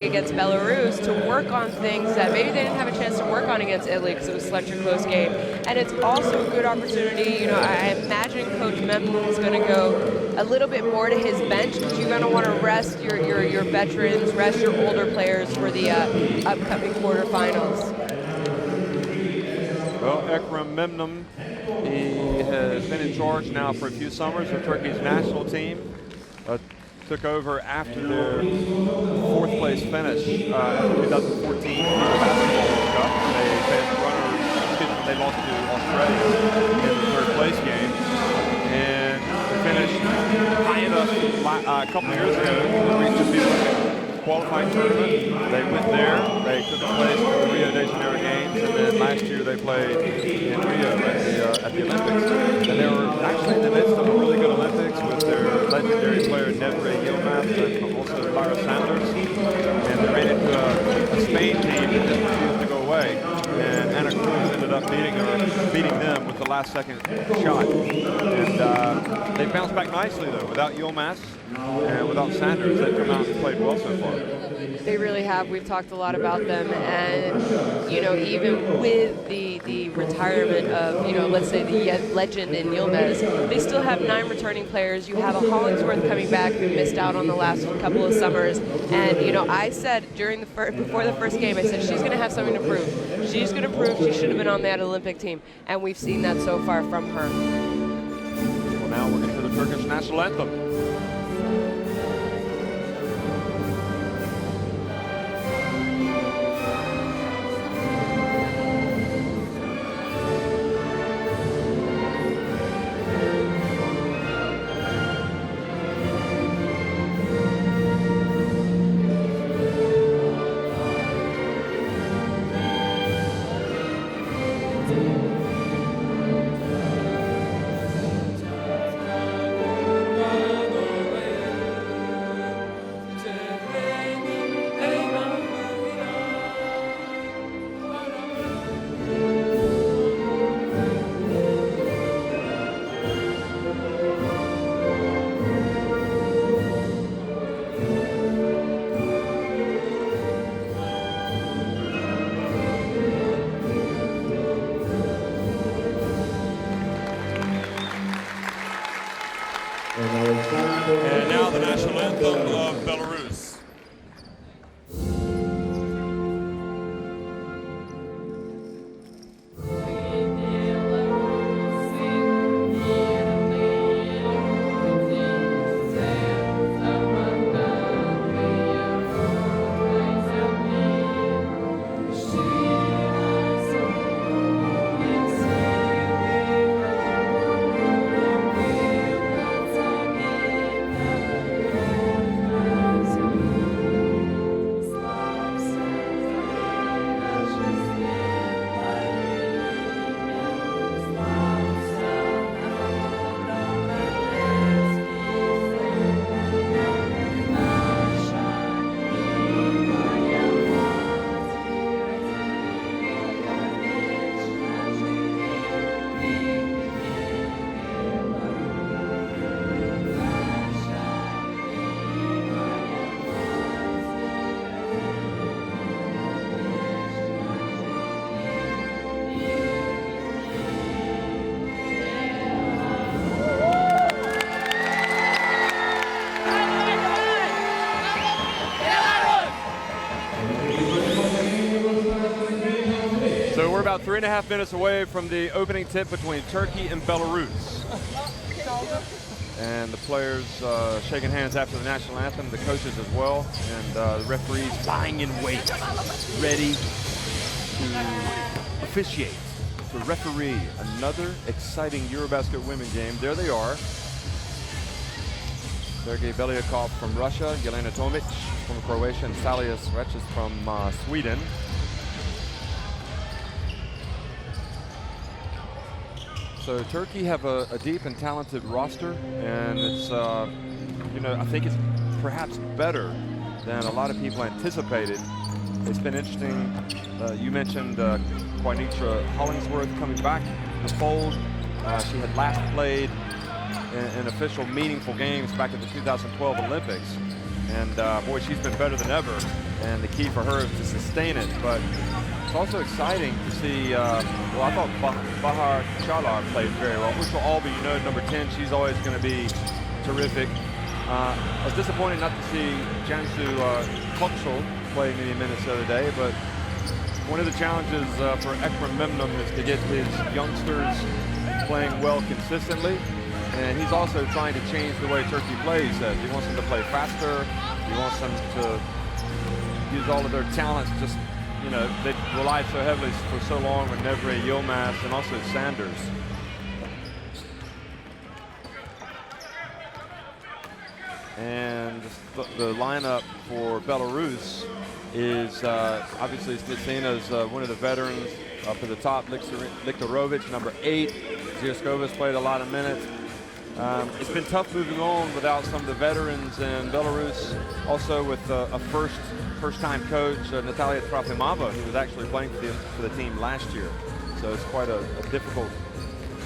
against Belarus to work on things that maybe they didn't have a chance to work on against Italy because it was such a close game. And it's also a good opportunity. You know, I imagine Coach Memnon is going to go a little bit more to his bench because you're going to want to rest your veterans, rest your older players for the upcoming quarterfinals. Well, Ekrem Memnon, he has been in charge now for a few summers of Turkey's national team. Took over after their fourth place finish after 2014 Basketball World Cup. They lost to Australia in the third place game. And finished high enough a couple of years ago to reach the FIBA qualifying tournament. They went there, they took place for the Rio de Janeiro Games, and then last year they played in Rio at the Olympics. And they were actually in the midst of a really good Olympics with their legendary player Nedre Yilmaz and also Belarus. And they ran into a Spain team that just refused to go away. And Anna Cruz ended up beating them with the last second shot. And they bounced back nicely though, without Yilmaz and without Sanders. They've come out and played well so far. They really have. We've talked a lot about them, and you know, even with the retirement of, you know, let's say the legend in Yilmaz, they still have 9 returning players. You have a Hollingsworth coming back who missed out on the last couple of summers, and you know, I said during before the first game, I said she's going to have something to prove. She's going to prove she should have been on that Olympic team, and we've seen that so far from her. Well, now we're going to the Turkish national anthem. And now the national anthem of Belarus. So we're about 3.5 minutes away from the opening tip between Turkey and Belarus. And the players shaking hands after the national anthem, the coaches as well, and the referees lying in wait, ready to officiate, to referee another exciting EuroBasket Women game. There they are. Sergei Belyakov from Russia, Jelena Tomic from Croatia, and Salia Srećić from Sweden. So Turkey have a deep and talented roster, and it's, you know, I think it's perhaps better than a lot of people anticipated. It's been interesting. You mentioned Quinitra Hollingsworth coming back to the fold. She had last played in official meaningful games back at the 2012 Olympics. And boy, she's been better than ever. and the key for her is to sustain it. But it's also exciting to see, well, I thought Bahar Chalar played very well, which will all be, you know, number 10. She's always going to be terrific. I was disappointed not to see Jansu Koksal play many minutes the other day, but one of the challenges for Ekrem Memnun is to get his youngsters playing well consistently, and he's also trying to change the way Turkey plays. He wants them to play faster. He wants them to use all of their talents. Just, you know, they relied so heavily for so long on Nevre, Yilmaz, and also Sanders. And the lineup for Belarus is obviously Slitsina's one of the veterans up at the top. Liktorovic, number 8. Zioskovas played a lot of minutes. It's been tough moving on without some of the veterans in Belarus. Also with a first-time coach, Natalia Trofimova, who was actually playing for the team last year. So it's quite a difficult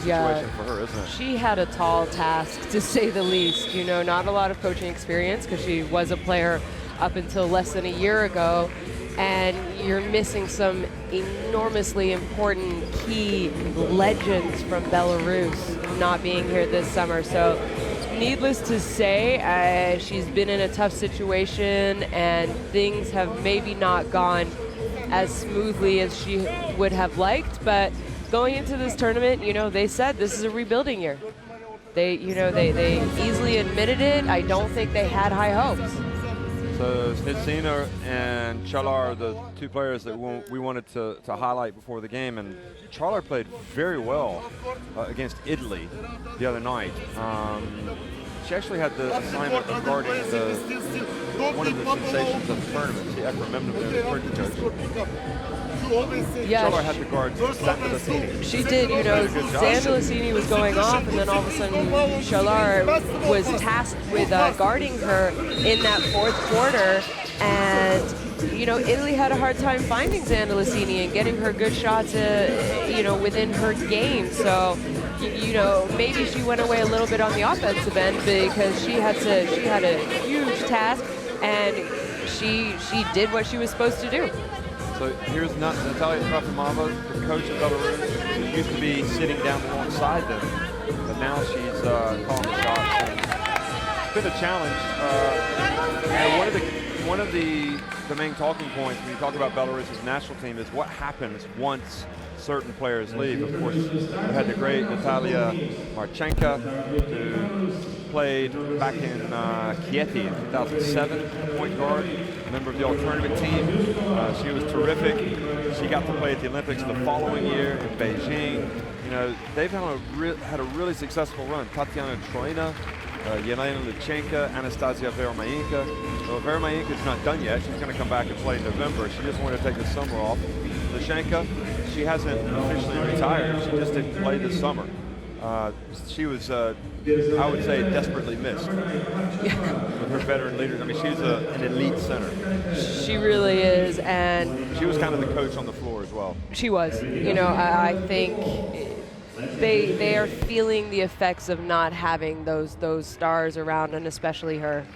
situation for her, isn't it? She had a tall task, to say the least. You know, not a lot of coaching experience because she was a player up until less than a year ago, and you're missing some enormously important key legends from Belarus not being here this summer. So needless to say, she's been in a tough situation, and things have maybe not gone as smoothly as she would have liked, but going into this tournament, you know, they said this is a rebuilding year. They easily admitted it. I don't think they had high hopes. So Snitsina and Chalar are the two players that we wanted to highlight before the game, and Chalar played very well against Italy the other night. She actually had the assignment of guarding one of the sensations of the tournament. She Ekrem Memnun, the Turkey coach. Yeah, Chalar had to guard Zandalasini. She did, you know, Zandalasini was going off, and then all of a sudden Chalar was tasked with guarding her in that fourth quarter, and, you know, Italy had a hard time finding Zandalasini and getting her good shots, you know, within her game. So, you know, maybe she went away a little bit on the offensive end because she had a huge task, and she did what she was supposed to do. So here's Natalia Trofimova, the coach of Belarus, who used to be sitting down alongside them, but now she's calling the shots. And it's been a challenge. And one of the main talking points when you talk about Belarus's national team is what happens once certain players leave. Of course, we had the great Natalia Marchenko, who played back in Chieti in 2007, point guard, member of the all-tournament team. She was terrific. She got to play at the Olympics the following year in Beijing. You know, they've had a really successful run. Tatiana Troina, Yelena Luchenko, Anastasia Veromayenko. Well, Veromayenko's not done yet. She's going to come back and play in November. She just wanted to take the summer off. Luchenko, she hasn't officially retired. She just didn't play this summer. She was, I would say, desperately missed with her veteran leaders. I mean, she's an elite center. She really is, and she was kind of the coach on the floor as well. She was. You know, I think they are feeling the effects of not having those stars around, and especially her.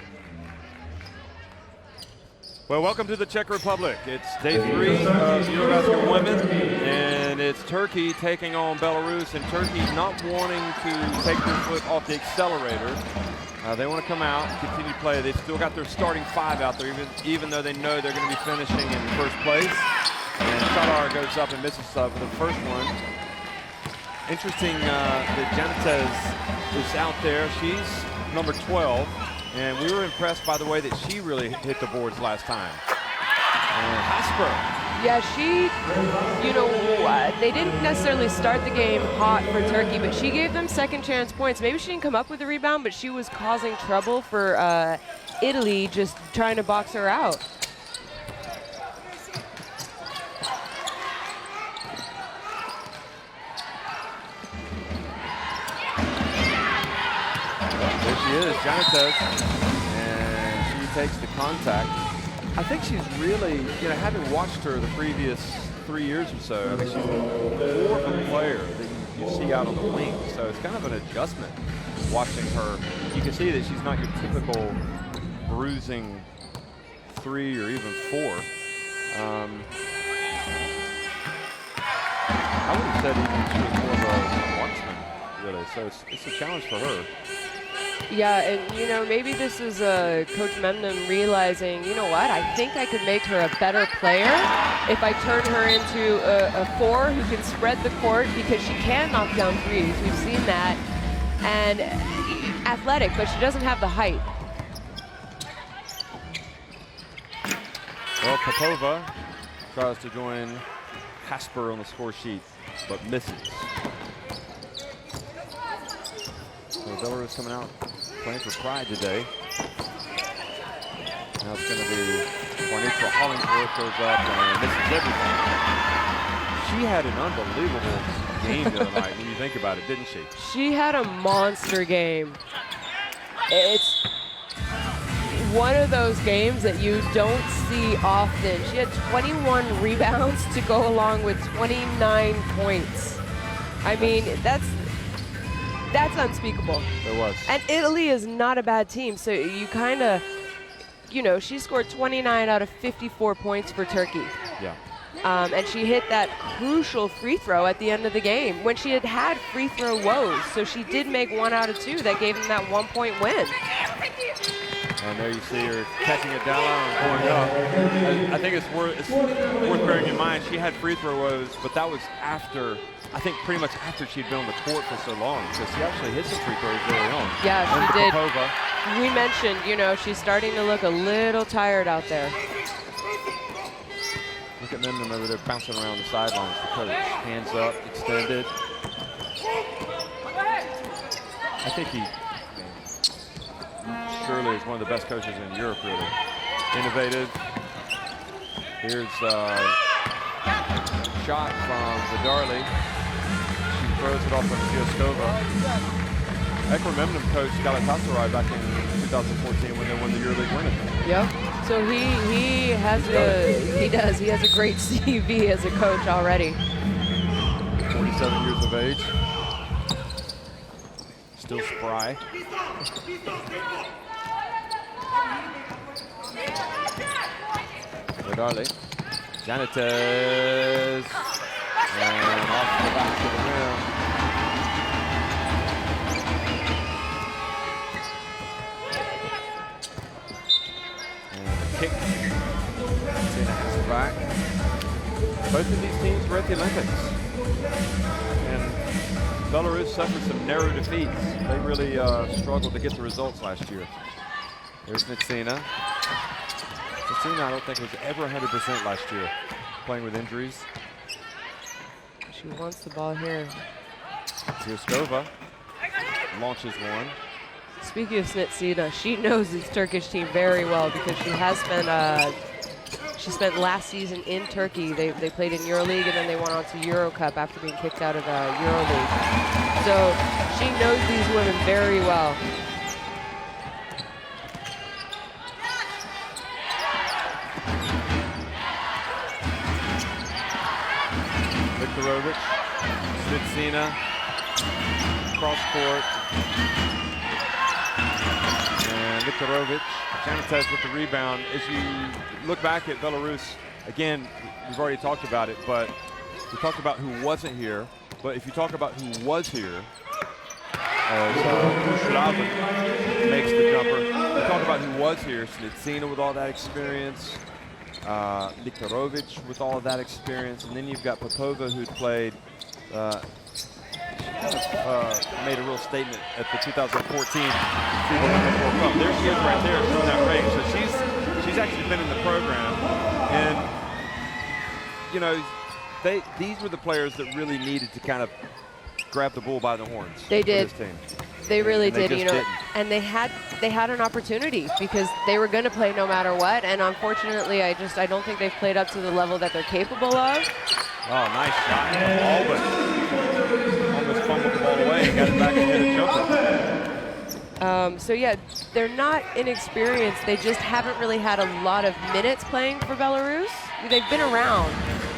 Well, welcome to the Czech Republic. It's day 3 of EuroBasket Women, and it's Turkey taking on Belarus, and Turkey not wanting to take their foot off the accelerator. They want to come out, continue to play. They've still got their starting 5 out there, even though they know they're going to be finishing in first place. And Chalar goes up and misses for the first one. Interesting that Janitez is out there. She's number 12. And we were impressed by the way that she really hit the boards last time. And Hasper. Yeah, she, you know, they didn't necessarily start the game hot for Turkey, but she gave them second chance points. Maybe she didn't come up with the rebound, but she was causing trouble for Italy, just trying to box her out. She is, Janitez, and she takes the contact. I think she's really, you know, having watched her the previous 3 years or so, I mean, she's more of a player that you see out on the wing, so it's kind of an adjustment watching her. You can see that she's not your typical bruising 3 or even 4. I would have said even she was more of a marksman, really. So it's a challenge for her. Yeah, and you know, maybe this is Coach Memnum realizing, you know what, I think I could make her a better player if I turn her into a 4 who can spread the court, because she can knock down threes. We've seen that. And athletic, but she doesn't have the height. Well, Popova tries to join Hasper on the score sheet, but misses. So Belarus coming out playing for pride today. Now it's going to be Juanita Hollingsworth goes up and misses everything. She had an unbelievable game the other night when you think about it, didn't she? She had a monster game. It's one of those games that you don't see often. She had 21 rebounds to go along with 29 points. I mean, that's unspeakable. It was. And Italy is not a bad team, so you kind of, you know, she scored 29 out of 54 points for Turkey. Yeah. And she hit that crucial free throw at the end of the game when she had free throw woes. So she did make 1 out of 2 that gave them that 1-point win. And there you see her catching it down and going up. I think it's worth bearing in mind she had free throw woes, but that was after, I think pretty much after she'd been on the court for so long. So she actually hit some free throws early on. Yeah, she did. Popova. We mentioned, you know, she's starting to look a little tired out there. Look at Memnum over there bouncing around the sidelines. The coach, hands up, extended. I think he surely is one of the best coaches in Europe, really. Innovative. Here's a shot from Vidarli. She throws it off from Sioskova. Ekra Memnum coached Galatasaray back in 2014 when they won the EuroLeague Women. Yep. So he has he has a great CV as a coach already. 47 years of age. Still spry. Vidarli. Janitez. And off the back to the rim. Kick. Back. Both of these teams were at the Olympics. And Belarus suffered some narrow defeats. They really struggled to get the results last year. There's Nitsina. Nitsina, I don't think, was ever 100% last year, playing with injuries. She wants the ball here. Sioskova launches one. Speaking of Snitsina, she knows this Turkish team very well because she has spent last season in Turkey. They played in EuroLeague and then they went on to Euro Cup after being kicked out of EuroLeague. So she knows these women very well. Viktorovich, Snitsina, cross court. Viktorovich, Janitez with the rebound. As you look back at Belarus, again, we've already talked about it, but we talked about who wasn't here. But if you talk about who was here, as Kushlavin makes the jumper, we talk about who was here. Snitsina with all that experience, Viktorovich with all of that experience, and then you've got Popova who'd played made a real statement at the 2014 FIBA Women's World Cup. There she is right there showing that range. So she's actually been in the program. And, you know, these were the players that really needed to kind of grab the bull by the horns. They did. For this team. They really and they did, you know, didn't. and they had an opportunity because they were going to play no matter what. And unfortunately, I don't think they've played up to the level that they're capable of. Oh, nice shot from Albert. Almost fumbled the ball away and got it back and hit a jumper. So yeah, they're not inexperienced. They just haven't really had a lot of minutes playing for Belarus. They've been around,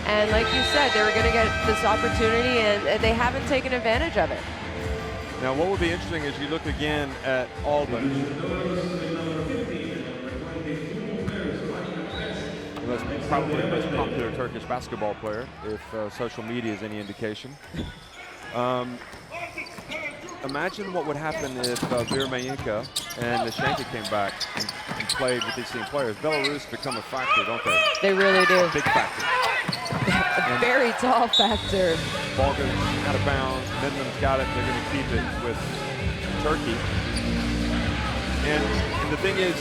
and like you said, they were going to get this opportunity, and they haven't taken advantage of it. Now, what would be interesting is you look again at Albert. probably the most popular Turkish basketball player, if social media is any indication. Imagine what would happen if Virmayenka and Nishenka came back and played with these team players. Belarus become a factor, don't they? They really do. A big factor. A very tall factor. Ball goes out of bounds. Midland's got it. They're going to keep it with Turkey. And the thing is,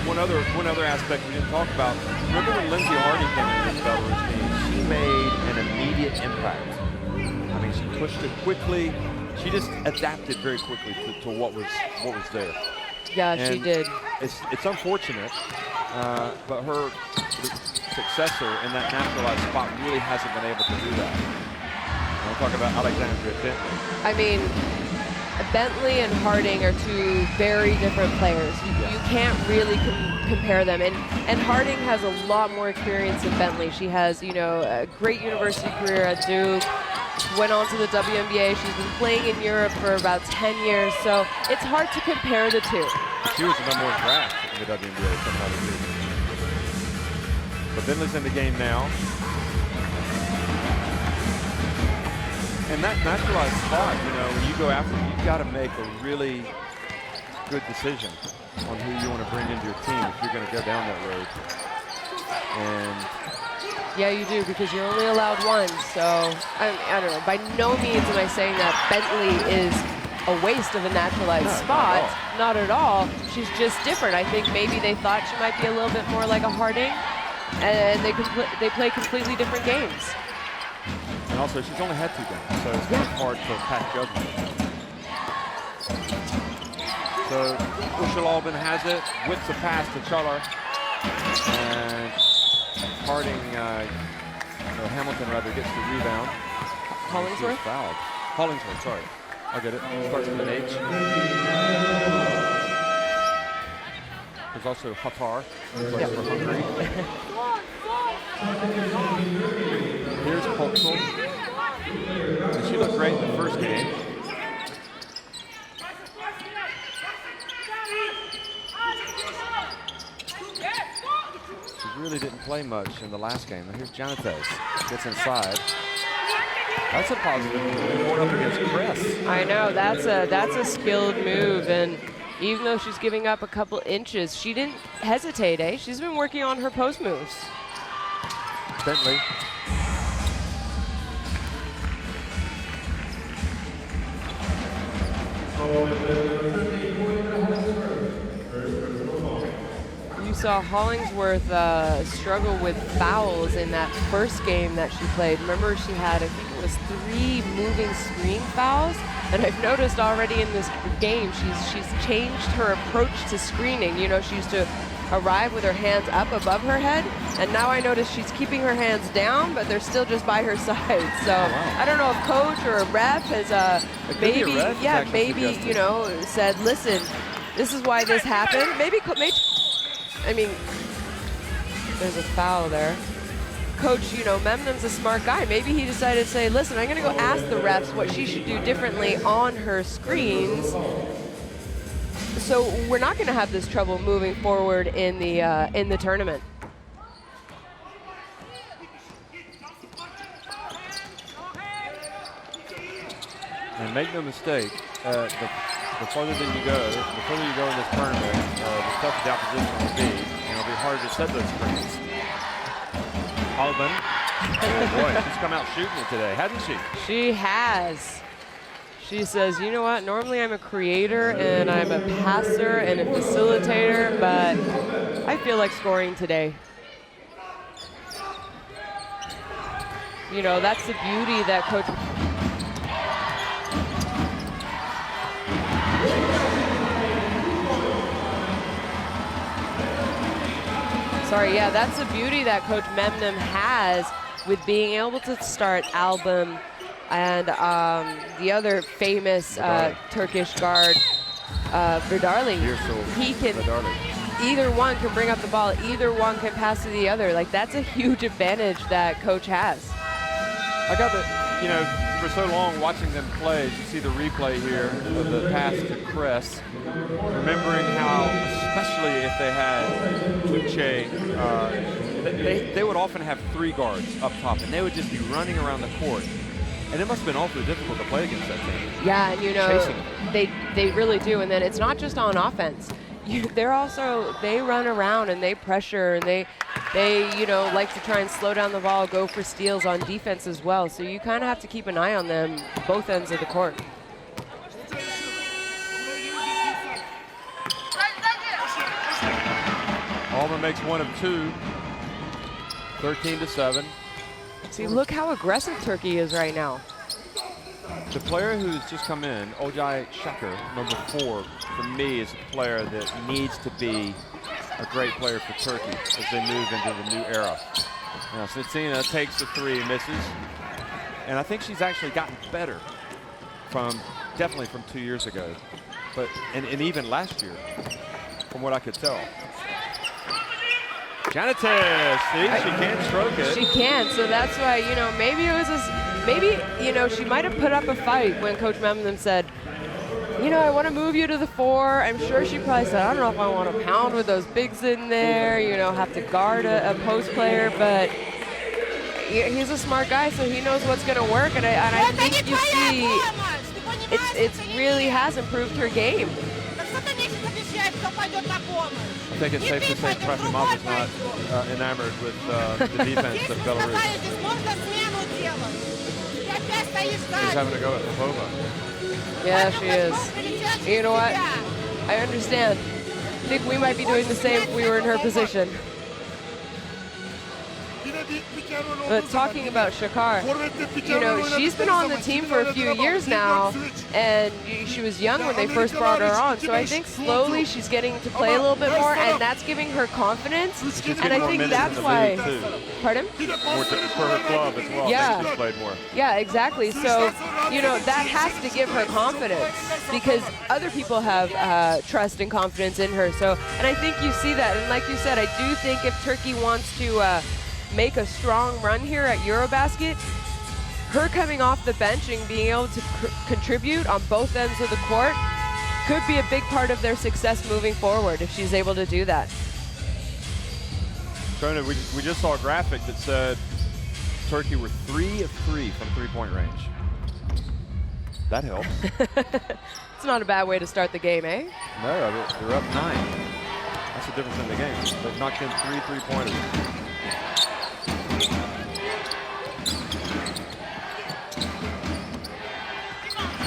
one other aspect we didn't talk about. Remember when Lindsay Hardy came into this Belarus team? She made an immediate impact. I mean, she pushed it quickly. She just adapted very quickly to what was there. Yeah, and she did. It's unfortunate, but her successor in that naturalized spot really hasn't been able to do that. I'm talking about Alexandria Bentley. I mean, Bentley and Harding are two very different players. You can't really compare them. And Harding has a lot more experience than Bentley. She has, you know, a great university career at Duke. Went on to the WNBA. She's been playing in Europe for about 10 years, so it's hard to compare the two. She was the #1 draft in the WNBA somehow this season. But Bentley's in the game now. And that naturalized spot, you know, when you go after it, you've got to make a really good decision on who you want to bring into your team if you're going to go down that road. And yeah, you do, because you're only allowed one. So, I don't know. By no means am I saying that Bentley is a waste of a naturalized spot. Not at all. She's just different. I think maybe they thought she might be a little bit more like a Harding, and they play completely different games. And also, she's only had 2 games, so it's kind of hard to pass judgment. So, Ushalobin has it, whips the pass to Chalar, and Harding, Hamilton rather, gets the rebound. Hollingsworth? Fouled. Hollingsworth, sorry. I'll get it. Starts with an H. There's also Hatar, who plays for Hungary. Here's Polksel. And she looked great in the first game. She really didn't play much in the last game. Now here's Janates. Gets inside. That's a positive move. Going up against Chris. I know, that's a skilled move, and even though she's giving up a couple inches, she didn't hesitate, eh? She's been working on her post moves. Bentley. You saw Hollingsworth struggle with fouls in that first game that she played. Remember, she had, I think it was 3 moving screen fouls. And I've noticed already in this game, she's changed her approach to screening. You know, she used to arrive with her hands up above her head, and now I notice she's keeping her hands down, but they're still just by her side. So I don't know if coach or a ref has maybe, you know, said, listen, this is why this happened. Maybe, I mean, there's a foul there. Coach, you know, Memnon's a smart guy. Maybe he decided to say, listen, I'm going to go ask the refs what she should do differently on her screens. So we're not going to have this trouble moving forward in the tournament. And make no mistake, the further you go in this tournament, the tougher the opposition will be, and it'll be harder to set those screens. Alban, oh boy, she's come out shooting it today, hasn't she? She has. She says, you know what, normally I'm a creator and I'm a passer and a facilitator, but I feel like scoring today. You know, that's the beauty that Coach... Sorry, yeah, that's the beauty that Coach Memnum has with being able to start Album and the other famous Turkish guard, Verdarli. He can, either one can bring up the ball, either one can pass to the other. Like, that's a huge advantage that Coach has. I got the, you know, for so long watching them play, you see the replay here of the pass to Chris, remembering how, especially if they had Tuche they would often have 3 guards up top, and they would just be running around the court. And it must have been awfully difficult to play against that team. Yeah, and they really do. And then it's not just on offense. They run around and they pressure, and they like to try and slow down the ball, go for steals on defense as well. So you kind of have to keep an eye on them both ends of the court. Auburn makes 1 of 2, 13-7. See, look how aggressive Turkey is right now. The player who's just come in, Ojai Shaker, number 4, for me is a player that needs to be a great player for Turkey as they move into the new era. Now, Cicina takes the 3, misses. And I think she's actually gotten better definitely from 2 years ago, and even last year, from what I could tell. Janitas, see, she can't stroke it. She can, so that's why, maybe it was she might have put up a fight when Coach Memnon said, I want to move you to the 4. I'm sure she probably said, I don't know if I want to pound with those bigs in there, have to guard a post player, but he's a smart guy, so he knows what's going to work, and I think you see it really has improved her game. I think it's safe to say Trafimov is not enamored with the defense of Belarus. She's having to go at Popova. Yeah, she is. You know what? I understand. I think we might be doing the same if we were in her position. But talking about Shakar, she's been on the team for a few years now, and she was young when they first brought her on. So I think slowly she's getting to play a little bit more, and that's giving her confidence. And I think that's why. Pardon? More for her club as well. Yeah. She's played more. Yeah, exactly. So, that has to give her confidence because other people have trust and confidence in her. So, and I think you see that. And like you said, I do think if Turkey wants to make a strong run here at EuroBasket, her coming off the bench and being able to contribute on both ends of the court could be a big part of their success moving forward if she's able to do that. Shona, we just saw a graphic that said Turkey were 3 of 3 from 3-point range. That helps. It's not a bad way to start the game, eh? No, they're up 9. That's the difference in the game. They've knocked in 3 3-pointers.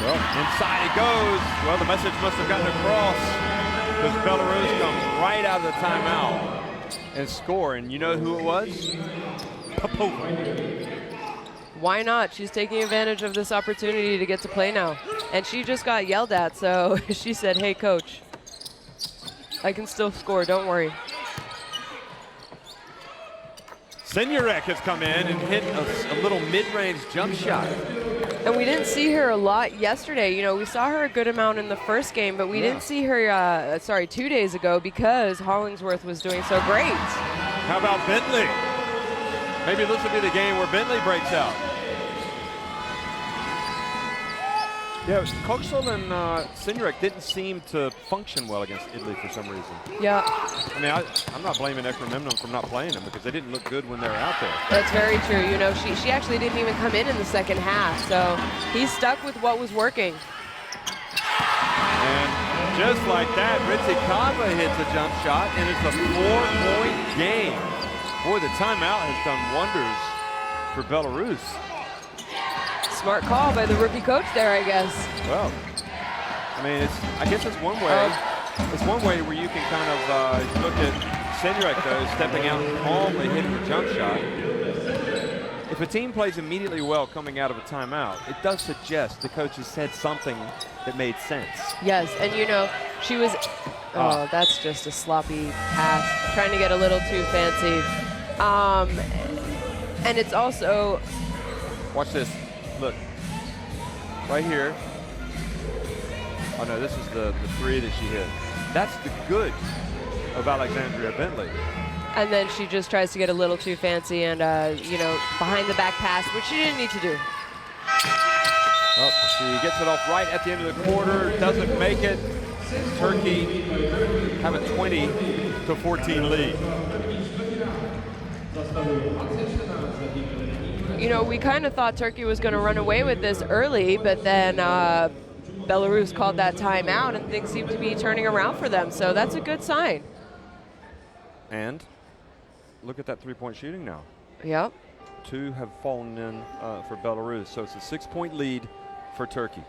Well, inside it goes. Well, the message must have gotten across because Belarus comes right out of the timeout and score. And you know who it was? Popova. Why not? She's taking advantage of this opportunity to get to play now. And she just got yelled at, so she said, hey, coach, I can still score, don't worry. Senurek has come in and hit a little mid-range jump shot. And we didn't see her a lot yesterday. We saw her a good amount in the first game, but we didn't see her, 2 days ago because Hollingsworth was doing so great. How about Bentley? Maybe this will be the game where Bentley breaks out. Yeah, Koksal and Senurek didn't seem to function well against Italy for some reason. Yeah. I mean, I'm not blaming Ekramimnon for not playing them because they didn't look good when they were out there. That's very true. She actually didn't even come in the second half, so he's stuck with what was working. And just like that, Ritzi Kava hits a jump shot, and it's a 4-point game. Boy, the timeout has done wonders for Belarus. Smart call by the rookie coach there, I guess. Well, I mean, I guess it's one way. It's one way where you can kind of look at Senurek, though, stepping out and calmly hitting the jump shot. If a team plays immediately well coming out of a timeout, it does suggest the coach has said something that made sense. Yes, and she was, that's just a sloppy pass, trying to get a little too fancy. And it's also... Watch this. Look, right here. Oh no, this is the 3 that she hit. That's the good of Alexandria Bentley. And then she just tries to get a little too fancy and, behind the back pass, which she didn't need to do. Well, she gets it off right at the end of the quarter, doesn't make it. Turkey have a 20-14 lead. You know, we kind of thought Turkey was going to run away with this early, but then Belarus called that timeout, and things seem to be turning around for them. So that's a good sign. And look at that three-point shooting now. Yep. 2 have fallen in for Belarus, so it's a 6-point lead for Turkey.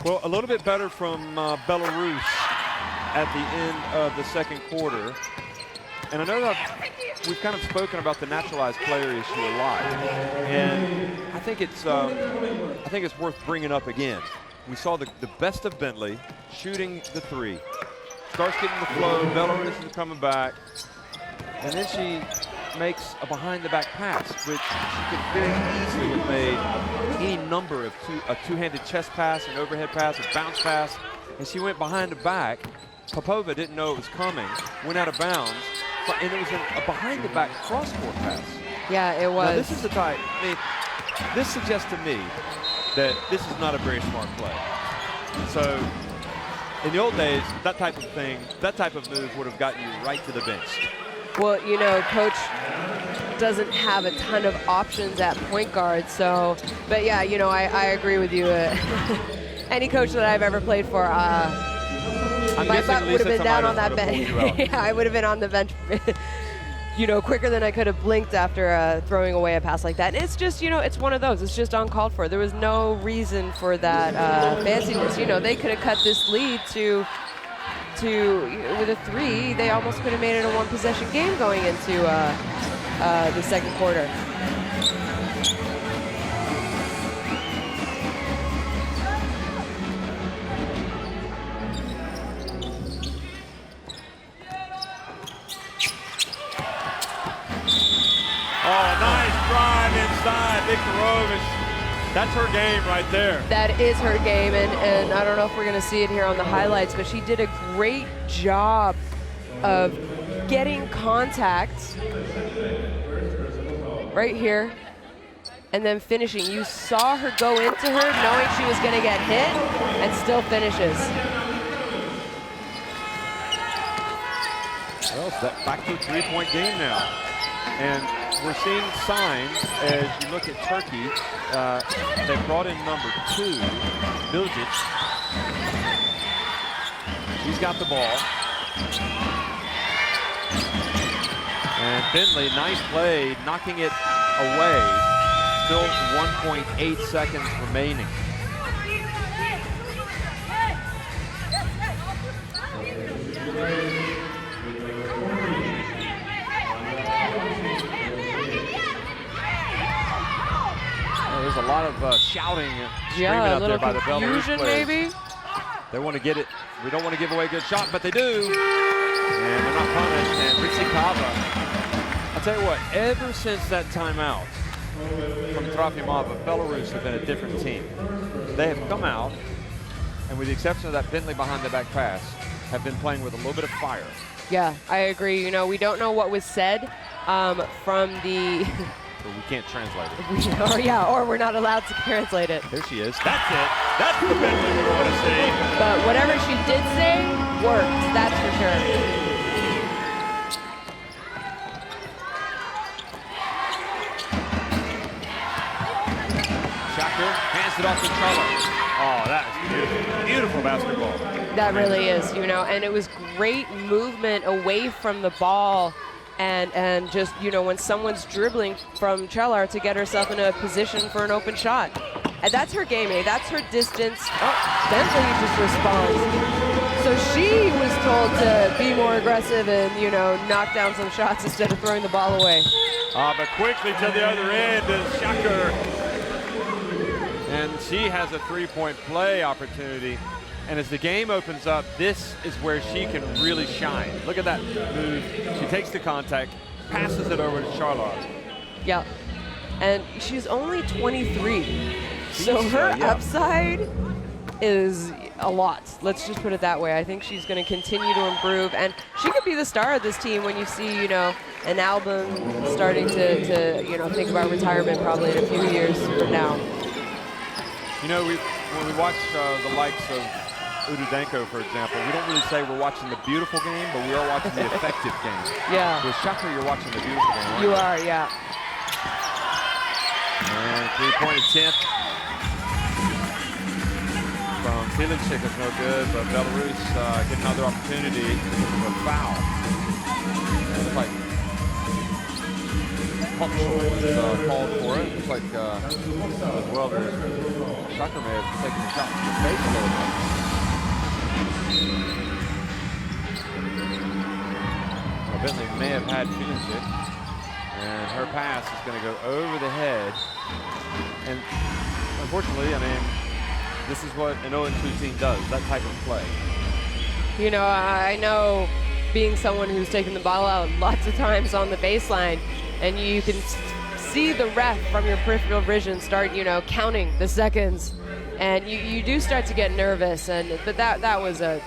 Well, a little bit better from Belarus at the end of the second quarter. And I know that we've kind of spoken about the naturalized player issue a lot. And I think it's worth bringing up again. We saw the best of Bentley shooting the 3. Starts getting the flow, Belarus is coming back. And then she makes a behind-the-back pass, which she could very easily have made any number of a two-handed chest pass, an overhead pass, a bounce pass, and she went behind the back. Popova didn't know it was coming, went out of bounds, and it was a behind-the-back cross-court pass. Yeah, it was. Now, this is the type, I mean, this suggests to me that this is not a very smart play. So, in the old days, that type of thing, that type of move would have gotten you right to the bench. Well, you know, Coach doesn't have a ton of options at point guard, so, but yeah, you know, I agree with you. Any coach that I've ever played for, my butt would have been down on that bench. Yeah, I would have been on the bench, you know, quicker than I could have blinked after throwing away a pass like that. And it's just, you know, it's one of those. It's just uncalled for. There was no reason for that fanciness. You know, they could have cut this lead to with a 3. They almost could have made it a 1-possession game going into the second quarter. Oh, nice drive inside, Viktorovich. That's her game right there. That is her game, and I don't know if we're going to see it here on the highlights, but she did a great job of getting contact right here and then finishing. You saw her go into her knowing she was going to get hit and still finishes. Well, back to a 3-point game now. And we're seeing signs as you look at Turkey. They brought in number 2, Bilgic. She's got the ball. And Bentley, nice play, knocking it away. Still 1.8 seconds remaining. There's a lot of shouting and screaming out there by the Belarus players. Maybe. They want to get it. We don't want to give away a good shot, but they do. And they're not punished. And Ritsikava, I'll tell you what, ever since that timeout from Trofimova, Belarus have been a different team. They have come out, and with the exception of that Bentley behind-the-back pass, have been playing with a little bit of fire. Yeah, I agree. You know, we don't know what was said from the... But we can't translate it. or we're not allowed to translate it. There she is. That's it. That's the Bentley we want to see. But whatever she did say worked, that's for sure. Shacker hands it off to Charlotte. Oh, that is beautiful. Beautiful basketball. That really is, you know, and it was great movement away from the ball. And just, you know, when someone's dribbling from Chelar to get herself in a position for an open shot. And that's her game, that's her distance. Oh, Bentley just responds. So she was told to be more aggressive and, you know, knock down some shots instead of throwing the ball away. But quickly to the other end is Shacker. And she has a 3-point play opportunity. And as the game opens up, this is where she can really shine. Look at that move. She takes the contact, passes it over to Charlotte. Yeah. And she's only 23. So her upside is a lot. Let's just put it that way. I think she's going to continue to improve, and she could be the star of this team when you see, you know, an album starting to you know, think about retirement probably in a few years from now. You know, when we watch the likes of Udodenko, for example, we don't really say we're watching the beautiful game, but we are watching the effective game. Yeah. With Shaka, you're watching the beautiful game, aren't you? You are, yeah. And 3-point attempt from Filicic is no good, but Belarus get another opportunity because of a foul. And it's like Punctual was called for it. Looks like as well, Shaka may have taken the shot to the face a little bit. Well, Bentley may have had Filicic. And her pass is going to go over the head. And unfortunately, I mean, this is what an 0-2 team does, that type of play. You know, I know being someone who's taken the ball out lots of times on the baseline, and you can see the ref from your peripheral vision start, you know, counting the seconds. And you do start to get nervous. But that was a...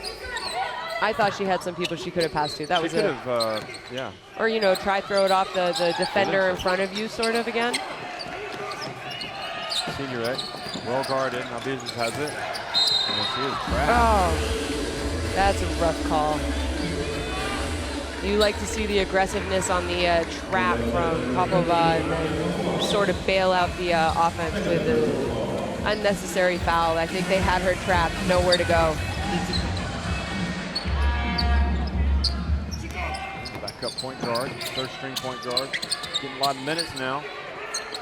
I thought she had some people she could have passed to. That was it. She could have, yeah. Or, you know, try throw it off the defender in front of you, sort of, again. Senior, well guarded. Now Beasley has it. And she is trapped. Oh, that's a rough call. You like to see the aggressiveness on the trap from Popova and then sort of bail out the offense with the unnecessary foul. I think they had her trapped, nowhere to go. Backup point guard, third string point guard. Getting a lot of minutes now.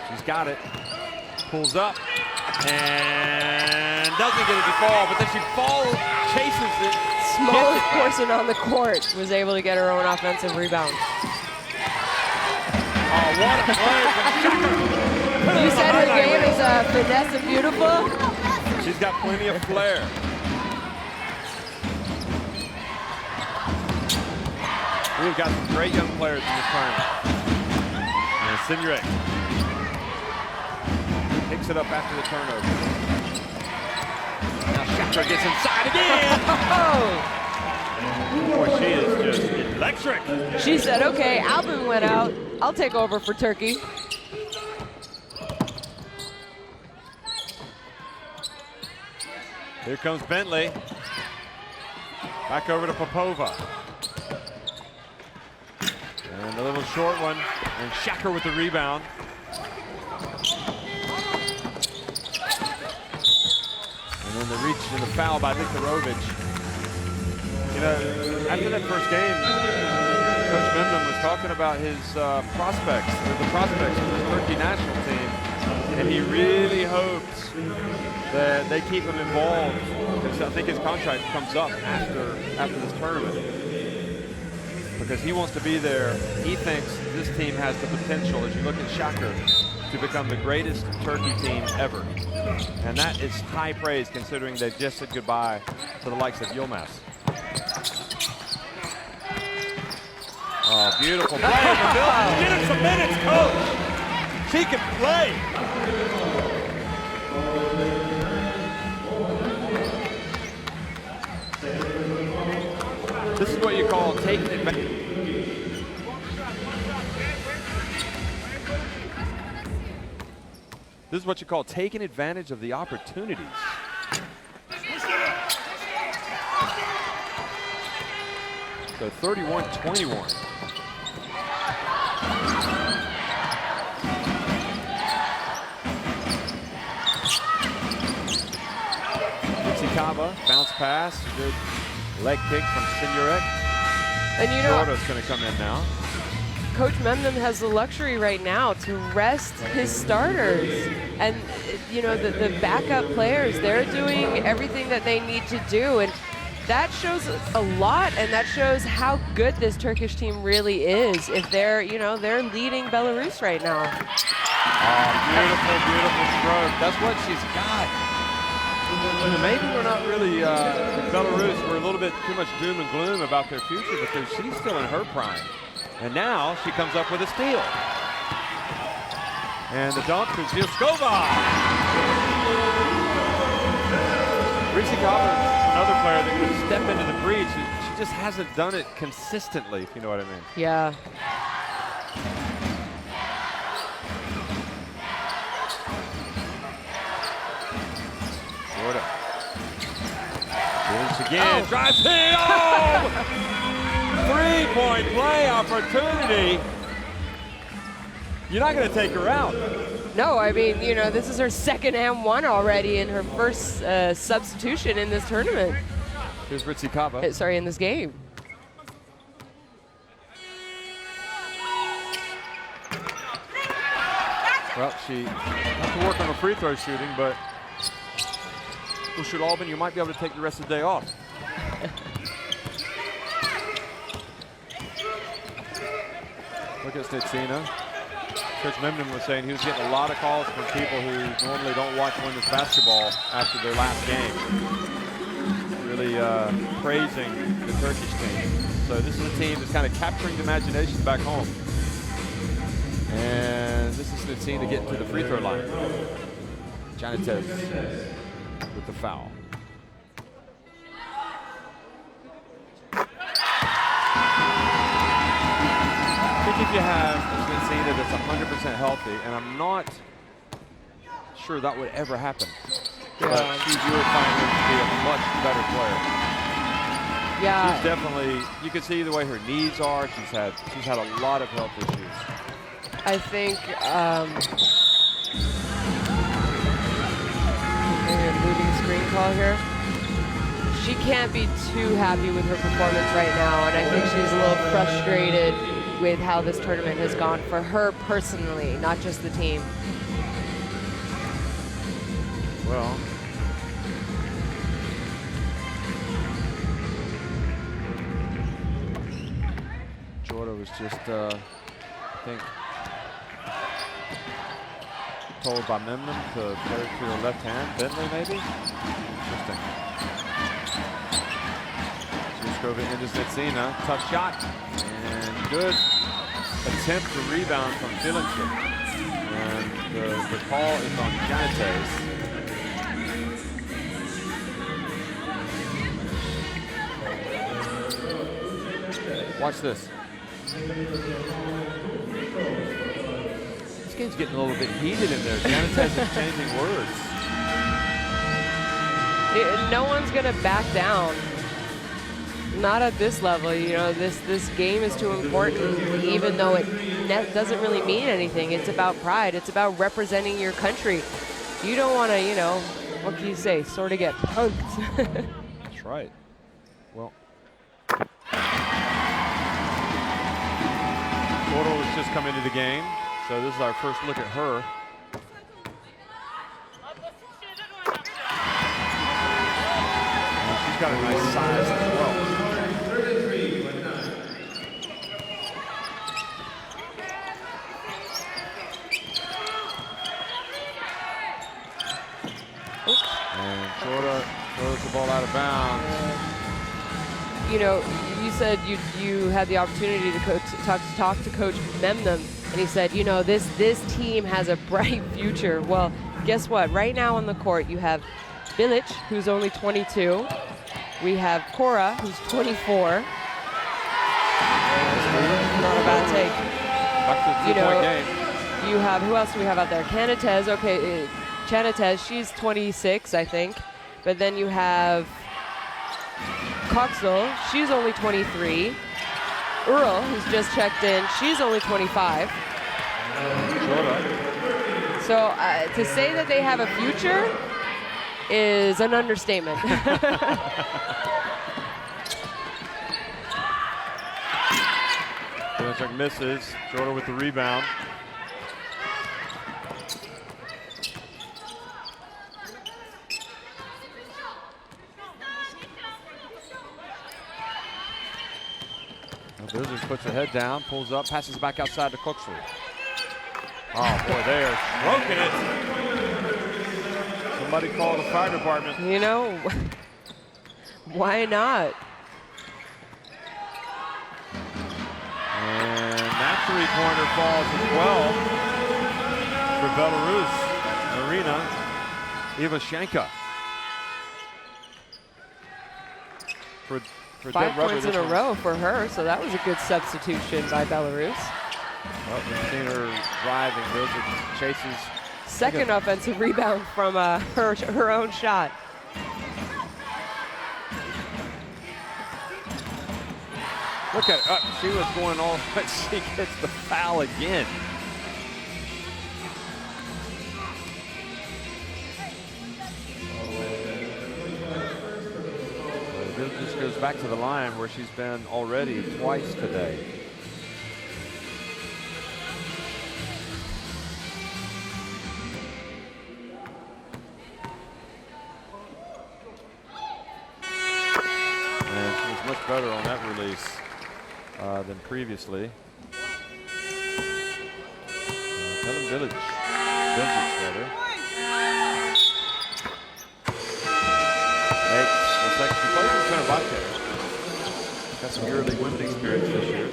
She's got it. Pulls up and doesn't get a fall, but then she chases it. Smallest person on the court was able to get her own offensive rebound. Oh, what a play from Shaka. You said her game is finesse and beautiful? She's got plenty of flair. We've got some great young players in this tournament. And Senior picks it up after the turnover. Now Shaka gets inside again. Boy, she is just electric. She said, okay, Albin went out. I'll take over for Turkey. Here comes Bentley. Back over to Popova. And a little short one. And Shaka with the rebound. And then the reach and the foul by Viktorovich. You know, after that first game, Coach Memnum was talking about his prospects, or the prospects of the Turkey national team, and he really hopes that they keep him involved, because I think his contract comes up after this tournament, because he wants to be there. He thinks this team has the potential, as you look at Shaka, to become the greatest Turkey team ever. And that is high praise, considering they just said goodbye to the likes of Yilmaz. Oh, beautiful play for Bill. Get him some minutes, coach. She can play. This is what you call taking advantage. This is what you call taking advantage of the opportunities. So 31-21. Kava, bounce pass, good leg kick from Signorek. And you know, Jorda's going to come in now. Coach Memnum has the luxury right now to rest his starters. And, you know, the backup players, they're doing everything that they need to do. And that shows a lot, and that shows how good this Turkish team really is. If they're, you know, they're leading Belarus right now. Oh, beautiful, beautiful stroke. That's what she's got. Maybe we're not really, Belarus, we're a little bit too much doom and gloom about their future, because she's still in her prime. And now she comes up with a steal. And the dunk is Yoskova. Rizikova is another player that could step into the breach. She just hasn't done it consistently, if you know what I mean. Yeah. Jordan. Once again, drives it home! 3-point play opportunity. You're not going to take her out. No, I mean, you know, this is her second and one already in her first substitution in this tournament. Here's Rizikova. Sorry, in this game. Well, she has to work on the free throw shooting, but should Albany, you might be able to take the rest of the day off. Look at Snitsina. Coach Memnon was saying he was getting a lot of calls from people who normally don't watch women's basketball after their last game. Really praising the Turkish team. So this is a team that's kind of capturing the imagination back home. And this is Snitsina getting to the free throw line. Janitez with the foul. I think if you have Snitsina that's 100% healthy, and I'm not sure that would ever happen, but you would find her to be a much better player. Yeah. She's definitely, you can see the way her knees are. She's had a lot of health issues. I think moving screen call here. She can't be too happy with her performance right now, and I think she's a little frustrated with how this tournament has gone for her personally, not just the team. Well, Jordan was just, I think, told by Memnon to play it to her left hand. Bentley, maybe? Interesting. Juskova into Snitsina. Tough shot. And good attempt to rebound from Dillinger. And the call is on Janitez. Watch this. This game's getting a little bit heated in there. Janitez is changing words. No one's gonna back down. Not at this level, you know. This game is too important, even though it doesn't really mean anything. It's about pride. It's about representing your country. You don't want to, you know, what can you say? Sort of get punked. That's right. Well, Goro has just come into the game, so this is our first look at her. And she's got a nice size as well. And Jordan throws the ball out of bounds. You know, you said you had the opportunity to talk to Coach Memnon, and he said, you know, this team has a bright future. Well, guess what? Right now on the court, you have Bilic, who's only 22. We have Cora, who's 24. Not a bad take. Back to the two-point game. You have, who else do we have out there? Janitez, okay, Janitez, she's 26, I think. But then you have Coxel, she's only 23. Earl, who's just checked in, she's only 25. So to say that they have a future is an understatement. Check misses. Jordan with the rebound. Business puts her head down, pulls up, passes back outside to Coxley. Oh boy, they are stroking it. Somebody call the fire department. You know, why not? And that three-pointer falls as well. for Belarus, Marina Ivashenka. For 5 points in a row for her, so that was a good substitution by Belarus. Well, we've seen her driving. Those are chases. Second offensive rebound from her own shot. Look at her. She was going all, but she gets the foul again. This goes back to the line where she's been already twice today. And she was much better on that release than previously. Village rather. She plays in Fenerbahce. Got some EuroLeague women experience this year,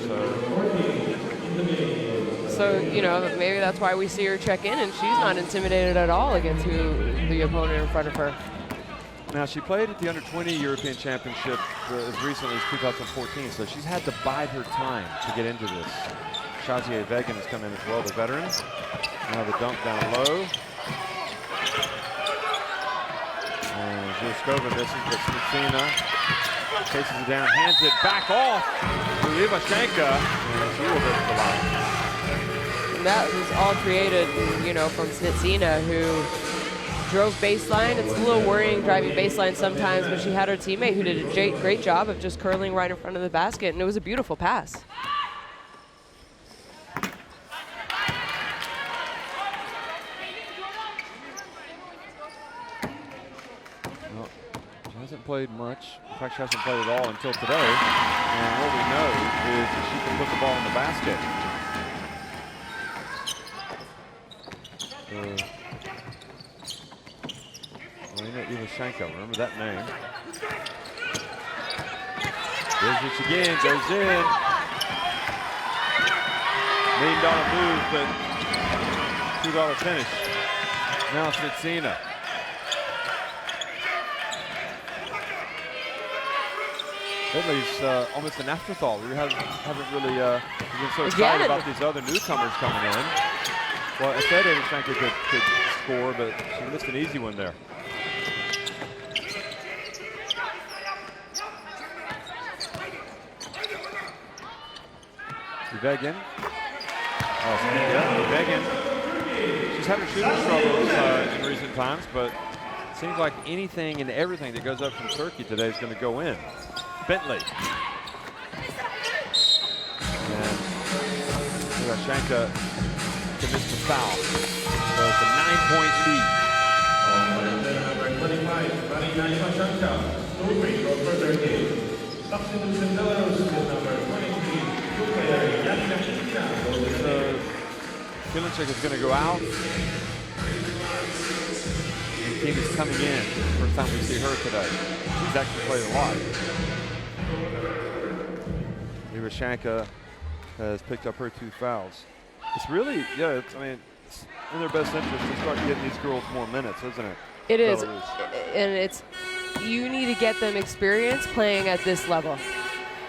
so you know, maybe that's why we see her check in, and she's not intimidated at all against the opponent in front of her. Now, she played at the Under-20 European Championship as recently as 2014, so she's had to bide her time to get into this. Shazier Vegan has come in as well, the veteran. Now the dunk down low. And Zhuskova misses, but Smitsina chases it down, hands it back off to Ivashenka, and she will hit the line. And that was all created, you know, from Smitsina, who drove baseline. It's a little worrying driving baseline sometimes, but she had her teammate who did a great job of just curling right in front of the basket, and it was a beautiful pass. Played much. In fact, she hasn't played at all until today. And what we know is that she can put the ball in the basket. Marina Ivashenka, remember that name. There's this again, goes in. $1 million move, but $2 finish. Now Smitsina. Italy's almost an afterthought. We haven't really been so excited about these other newcomers coming in. Well, I said Ivashenka could score, but she missed an easy one there. Vegan. Vegan. She's having shooting struggles in recent times, but it seems like anything and everything that goes up from Turkey today is going to go in. Bentley. And Ivashenka to miss the foul. So it's a 9-point lead. Number 25, Marina Ivashenka, moving for further game. Substitution Belarus with number 23, Yanina Kikina. Kilinchik is going to go out. And the team is coming in. First time we see her today. She's actually played a lot. Ivashenka has picked up her 2 fouls. It's really, yeah, I mean, it's in their best interest to start getting these girls more minutes, isn't it? It is, and you need to get them experience playing at this level.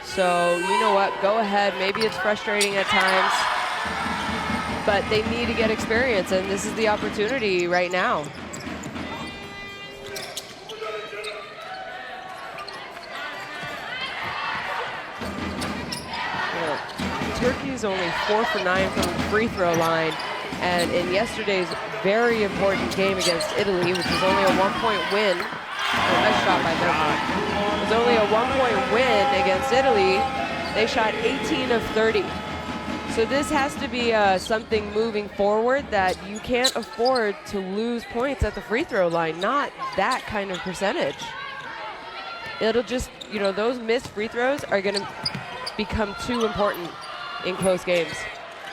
So, you know what, go ahead. Maybe it's frustrating at times, but they need to get experience, and this is the opportunity right now. Turkey's only 4 for 9 from the free throw line, and in yesterday's very important game against Italy, which was only a 1-point win, nice shot by them. It was only a 1-point win against Italy. They shot 18 of 30. So this has to be something moving forward, that you can't afford to lose points at the free throw line, not that kind of percentage. It'll just, you know, those missed free throws are going to become too important in close games.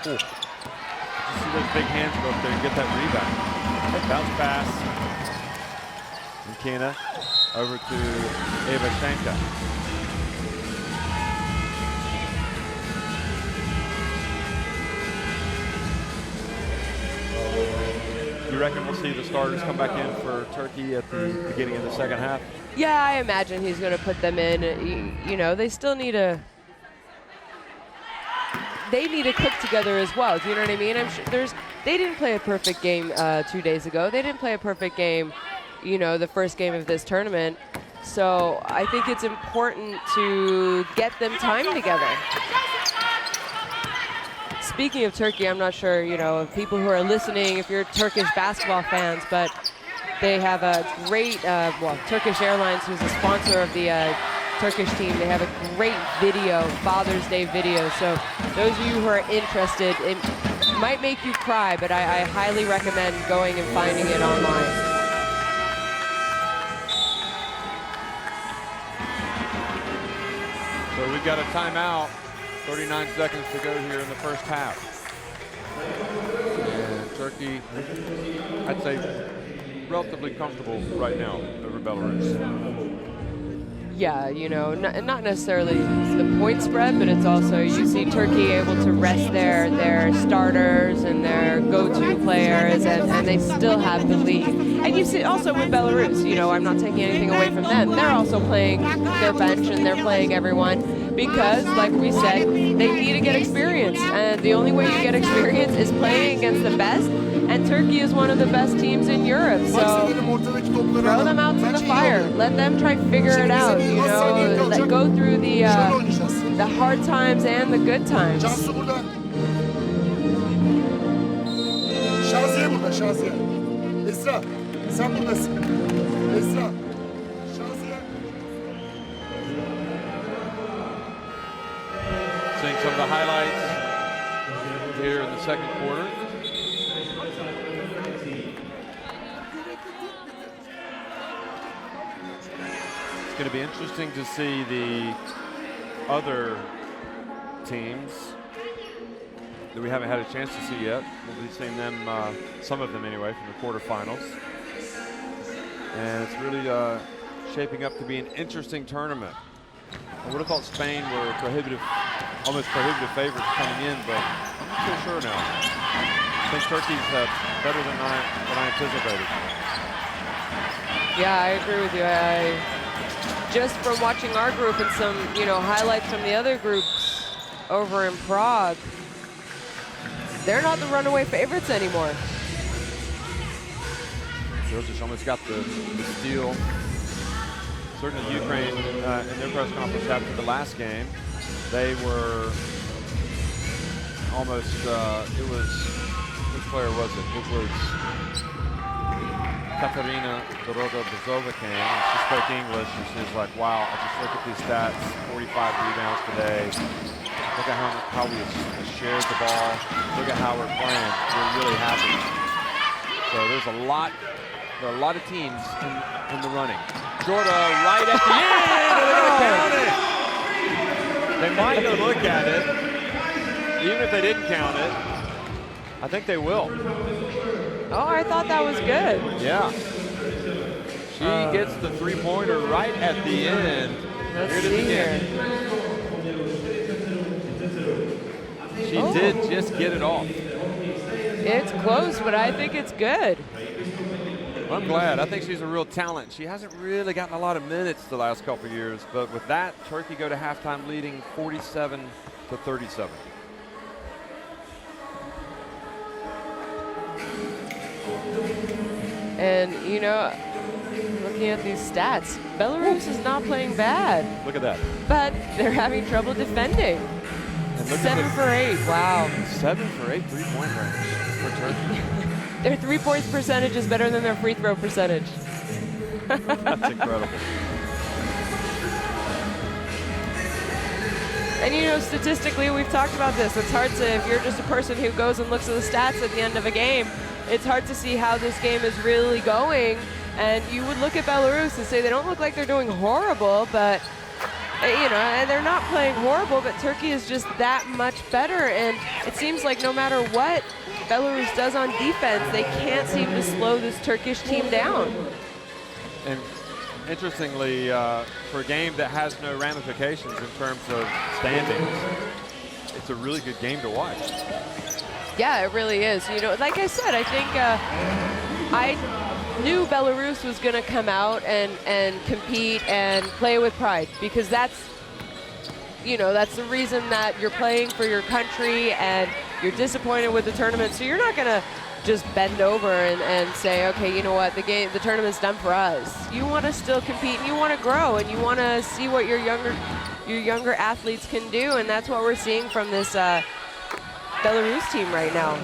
Cool. Just see those big hands go up there and get that rebound. Bounce pass. Nkina over to Ivashenka. You reckon we'll see the starters come back in for Turkey at the beginning of the second half? Yeah, I imagine he's going to put them in. You know, they still need to. They need to click together as well. Do you know what I mean? I'm sure they didn't play a perfect game 2 days ago. They didn't play a perfect game, you know, the first game of this tournament. So I think it's important to get them time together. Speaking of Turkey, I'm not sure, you know, if people who are listening, if you're Turkish basketball fans, but they have a great, well, Turkish Airlines, who's a sponsor of the Turkish team, they have a great video, Father's Day video. So those of you who are interested, it might make you cry, but I highly recommend going and finding it online. So we've got a timeout, 39 seconds to go here in the first half. And Turkey, I'd say, relatively comfortable right now over Belarus. Yeah, you know, not necessarily the point spread, but it's also, you see Turkey able to rest their starters and their go-to players, and they still have the lead. And you see also with Belarus, you know, I'm not taking anything away from them. They're also playing their bench and they're playing everyone because, like we said, they need to get experience. And the only way you get experience is playing against the best. And Turkey is one of the best teams in Europe, so throw them out to the fire. Let them try to figure it out, you know, go through the hard times and the good times. Şaziye burada, Şaziye. Esra, sen buradasın. Esra. Şaziye. Seeing some of the highlights here in the second quarter. It's going to be interesting to see the other teams that we haven't had a chance to see yet. We'll be seeing them, some of them anyway, from the quarterfinals. And it's really shaping up to be an interesting tournament. I would have thought Spain were almost prohibitive favorites coming in, but I'm not so sure now. I think Turkey's better than I anticipated. Yeah, I agree with you. Just from watching our group and some, you know, highlights from the other groups over in Prague, they're not the runaway favorites anymore. Georgia's almost got the steal. Certainly Ukraine in their press conference after the last game, they were almost, it was, which player was it? It was Katarina Dorogobazova came, and she spoke English, and she was like, wow, I just look at these stats, 45 rebounds today. Look at how we shared the ball. Look at how we're playing. We're really happy. So there are a lot of teams in the running. Jordan right at the end. They're going to count it. They might go look at it. Even if they didn't count it, I think they will. Oh, I thought that was good. Yeah. She gets the three-pointer right at the end. Let's see here. She did just get it off. It's close, but I think it's good. I'm glad. I think she's a real talent. She hasn't really gotten a lot of minutes the last couple of years, but with that, Turkey go to halftime leading 47-37. And, you know, looking at these stats, Belarus is not playing bad. Look at that. But they're having trouble defending. 7 for 8, wow. 7 for 8 three-point range for Turkey. Their three-point percentage is better than their free throw percentage. That's incredible. And you know, statistically, we've talked about this. It's hard to, if you're just a person who goes and looks at the stats at the end of a game, it's hard to see how this game is really going. And you would look at Belarus and say they don't look like they're doing horrible, but you know, and they're not playing horrible, but Turkey is just that much better. And it seems like no matter what Belarus does on defense, they can't seem to slow this Turkish team down. And interestingly, for a game that has no ramifications in terms of standings, it's a really good game to watch. Yeah, it really is. You know, like I said, I think I knew Belarus was going to come out and compete and play with pride, because that's, you know, that's the reason that you're playing for your country and you're disappointed with the tournament. So you're not going to just bend over and say, okay, you know what, the tournament's done for us. You want to still compete and you want to grow and you want to see what your younger athletes can do, and that's what we're seeing from this Belarus team right now.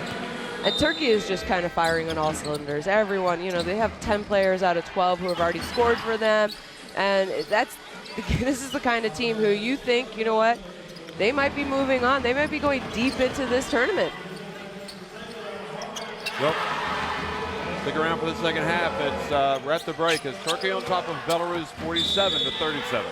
And Turkey is just kind of firing on all cylinders. Everyone, you know, they have 10 players out of 12 who have already scored for them, and this is the kind of team who you think, you know what, they might be moving on. They might be going deep into this tournament. Well, stick around for the second half. It's we're at the break. It's Turkey on top of Belarus 47-37.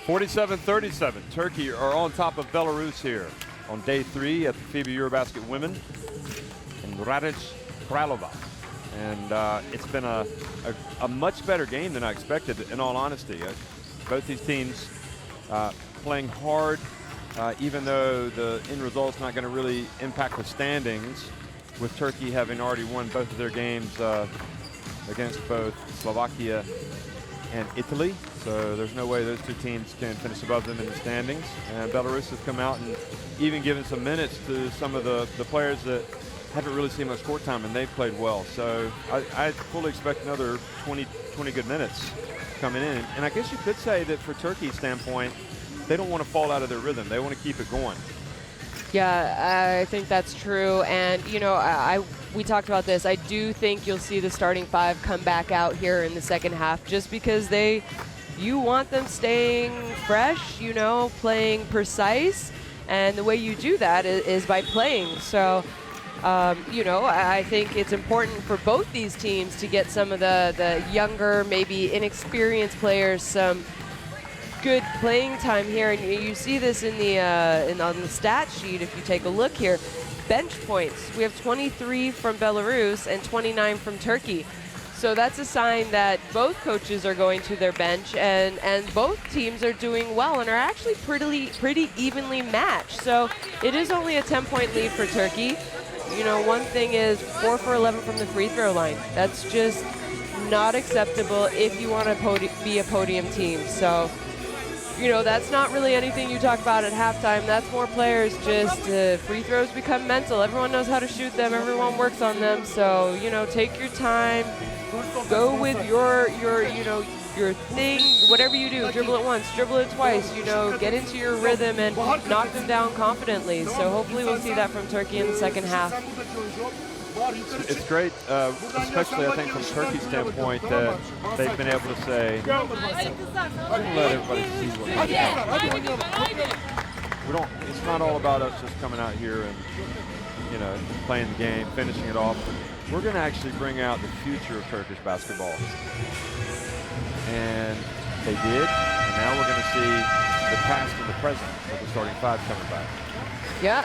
47-37. Turkey are on top of Belarus here on day 3 at the FIBA EuroBasket Women in Radic Kralova. And it's been a much better game than I expected, in all honesty. Both these teams playing hard, even though the end result's not going to really impact the standings, with Turkey having already won both of their games against both Slovakia and Italy. So there's no way those two teams can finish above them in the standings. And Belarus has come out and even given some minutes to some of the players that haven't really seen much court time, and they've played well. So I fully expect another 20 good minutes coming in. And I guess you could say that for Turkey's standpoint, they don't want to fall out of their rhythm. They want to keep it going. Yeah, I think that's true. And, you know, we talked about this. I do think you'll see the starting 5 come back out here in the second half, just because you want them staying fresh, you know, playing precise. And the way you do that is by playing. So, you know, I think it's important for both these teams to get some of the younger, maybe inexperienced players some good playing time here. And you see this in on the stat sheet if you take a look here. Bench points. We have 23 from Belarus and 29 from Turkey. So that's a sign that both coaches are going to their bench, and both teams are doing well and are actually pretty evenly matched. So it is only a 10-point lead for Turkey. You know, one thing is 4 for 11 from the free throw line. That's just not acceptable if you want to be a podium team. So, you know, that's not really anything you talk about at halftime. That's more players just free throws become mental. Everyone knows how to shoot them. Everyone works on them. So, you know, take your time. Go with your thing, whatever you do. Dribble it once, dribble it twice, you know, get into your rhythm and knock them down confidently. So hopefully we'll see that from Turkey in the second half. It's great, especially I think from Turkey's standpoint, that they've been able to say, let everybody see what we do. It's not all about us just coming out here and, you know, playing the game, finishing it off. We're going to actually bring out the future of Turkish basketball. And they did, and now we're going to see the past and the present of the starting 5 coming back. Yeah,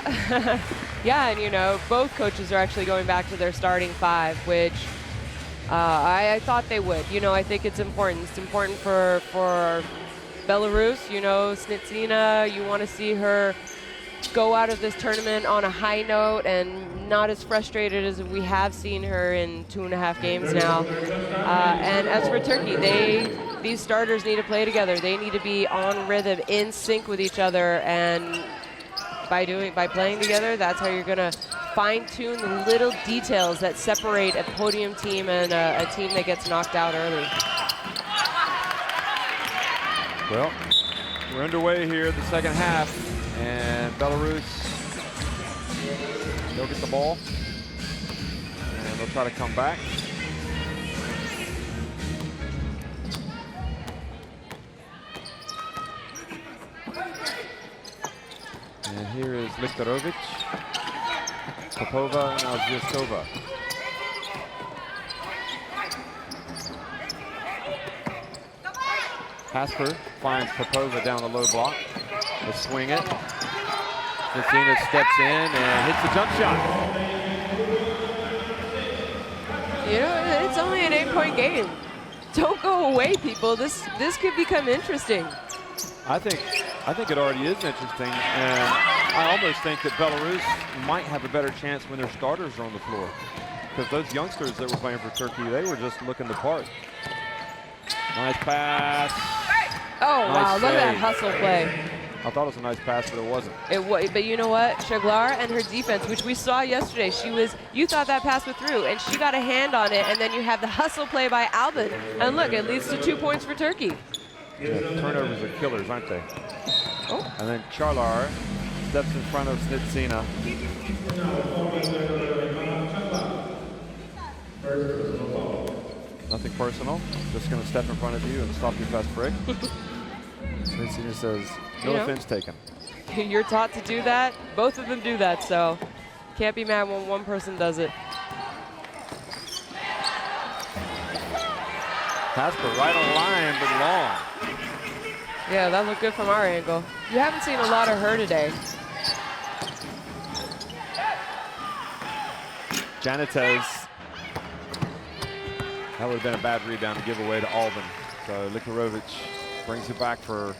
yeah, and you know, both coaches are actually going back to their starting 5, which I thought they would. You know, I think it's important. It's important for Belarus. You know, Snitsina, you want to see her go out of this tournament on a high note and not as frustrated as we have seen her in 2.5 games now. And as for Turkey, these starters need to play together. They need to be on rhythm, in sync with each other, and by playing together, that's how you're gonna fine-tune the little details that separate a podium team and a team that gets knocked out early. Well, we're underway here the second half, and Belarus, they'll get the ball, and they'll try to come back. And here is Liktarovic, Popova, and Alzhirskova. Hasper finds Popova down the low block. They'll swing it. Snitsina steps in and hits the jump shot. You know, it's only an 8-point game. Don't go away, people. This could become interesting. I think it already is interesting, and I almost think that Belarus might have a better chance when their starters are on the floor, because those youngsters that were playing for Turkey, they were just looking the part. Nice pass. Oh, nice wow, look at that save. hustle play. I thought it was a nice pass, but it wasn't. But you know what? Shaglar and her defense, which we saw yesterday, you thought that pass was through, and she got a hand on it, and then you have the hustle play by Albin. And look, it leads to 2 points for Turkey. Yeah, turnovers are killers, aren't they? Oh. And then Charlar steps in front of Snitsina. Nothing personal, just going to step in front of you and stop your fast break. Snitsina says, no offense taken. You're taught to do that. Both of them do that, so can't be mad when one person does it. Hasper right on line, but long. Yeah, that looked good from our angle. You haven't seen a lot of her today. Janitez. That would have been a bad rebound to give away to Alban. So Likarovic brings it back for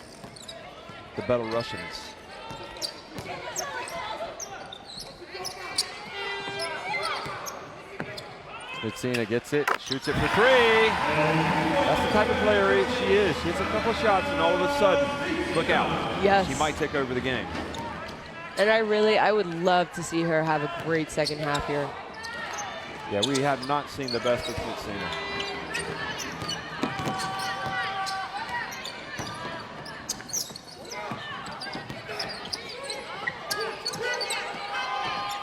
the Belarusians. Vitsina gets it, shoots it for 3. That's the type of player she is. She hits a couple shots and all of a sudden, look out. Yes. She might take over the game. And I would love to see her have a great second half here. Yeah, we have not seen the best of Vitsina.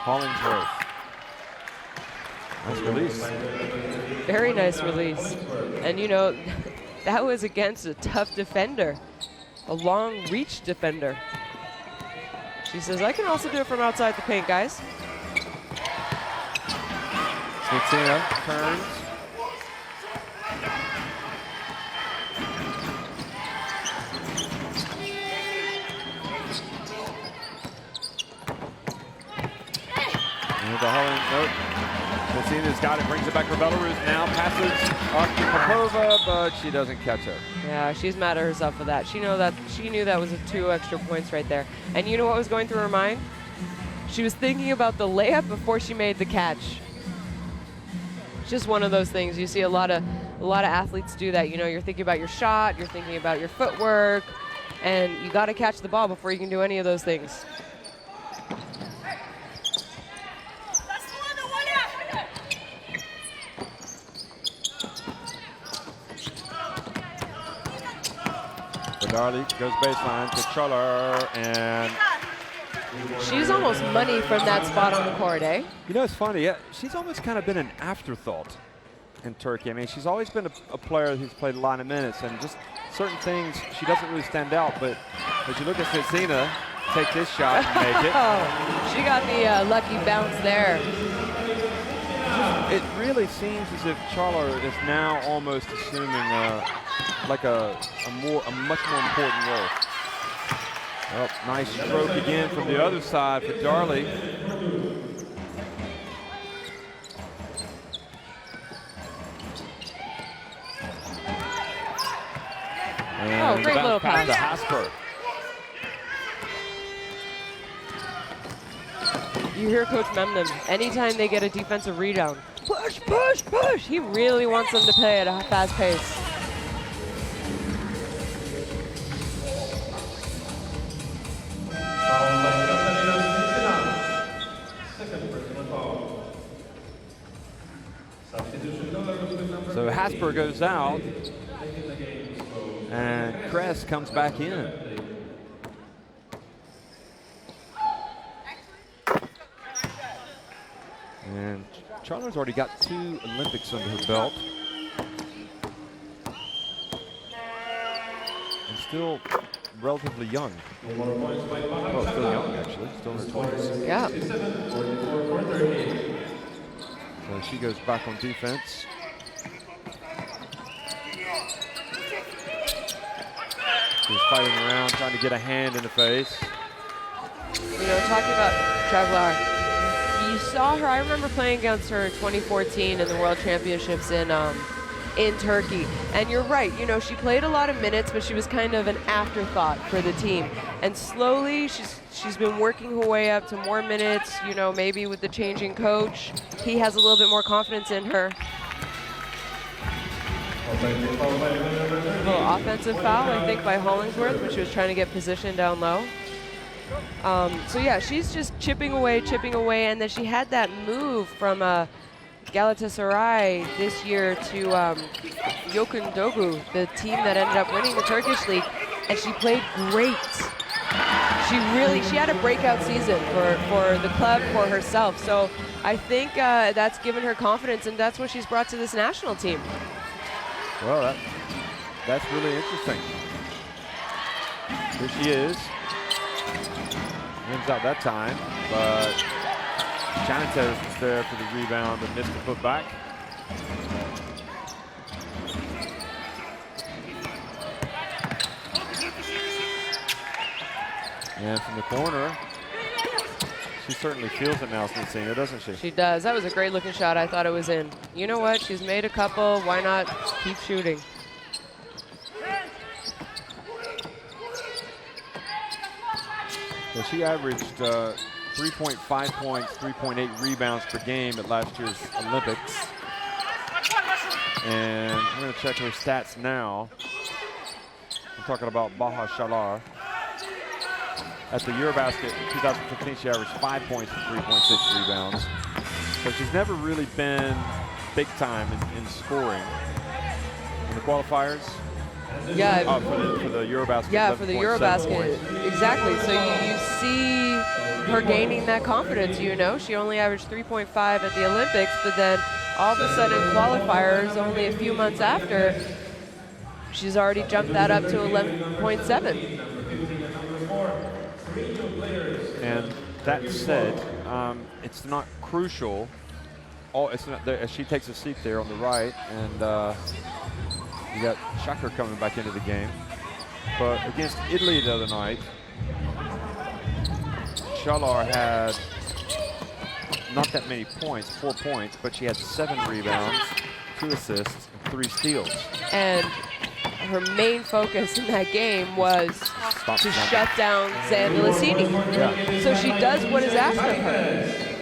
Hollingsworth. Nice release. Very nice release. And you know, that was against a tough defender, a long reach defender. She says, I can also do it from outside the paint, guys. Vitsina turns. The Holland, nope. Vitsina's got it, brings it back for Belarus now, passes up to Popova, but she doesn't catch it. Yeah, she's mad at herself for that. She knew that was 2 extra points right there. And you know what was going through her mind? She was thinking about the layup before she made the catch. It's just one of those things. You see a lot of athletes do that. You know, you're thinking about your shot, you're thinking about your footwork, and you got to catch the ball before you can do any of those things. Darley goes baseline to Choller, and she's almost money from that spot on the court, eh? you know, it's funny. Yeah, she's almost kind of been an afterthought in Turkey. I mean, she's always been a player who's played a lot of minutes, and just certain things she doesn't really stand out. But as you look at Vitsina, take this shot and make it. Oh, she got the lucky bounce there. It really seems as if Choller is now almost assuming like a much more important role. Oh, nice stroke again from the other side for Darley. And great little pass to Hasper. You hear Coach Memnum, anytime they get a defensive rebound, push, push, push. He really wants them to play at a fast pace. So Hasper goes out, and Kress comes back in. And Charlotte's already got 2 Olympics under her belt. And still relatively young. Oh, still young, actually. Still in her 20s. Yeah. So she goes back on defense. She's fighting around, trying to get a hand in the face. You know, talking about Draglar, you saw her, I remember playing against her in 2014 in the World Championships in Turkey. And you're right, you know, she played a lot of minutes, but she was kind of an afterthought for the team. And slowly, she's been working her way up to more minutes, you know, maybe with the changing coach. He has a little bit more confidence in her. A little offensive foul, I think, by Hollingsworth when she was trying to get position down low. So yeah, she's just chipping away, and then she had that move from Galatasaray this year to Yokundogu, the team that ended up winning the Turkish league, and she played great. She had a breakout season for the club, for herself. So I think that's given her confidence, and that's what she's brought to this national team. Well, that's really interesting. Here she is. Wins out that time, but Janitez was there for the rebound and missed the putback. And from the corner, she certainly feels it now since seeing it, doesn't she? She does. That was a great looking shot. I thought it was in. You know what? She's made a couple. Why not keep shooting? So she averaged 3.5 points, 3.8 rebounds per game at last year's Olympics. And I'm going to check her stats now. I'm talking about Baha Shalar. At the EuroBasket in 2015, she averaged 5 points and 3.6 rebounds. So she's never really been big time in scoring. In the qualifiers? Yeah. For the EuroBasket. Yeah, for the EuroBasket. Points. Exactly. So you see her gaining that confidence, you know. She only averaged 3.5 at the Olympics, but then all of a sudden qualifiers only a few months after, she's already jumped that up to 11.7. And that said, it's not crucial. It's not there, as she takes a seat there on the right, and you got Shakar coming back into the game. But against Italy the other night, Shalar had not that many points, 4 points, but she had 7 rebounds, 2 assists, and 3 steals. And her main focus in that game was to shut down Zandalicini. Yeah. So she does what is asked of her.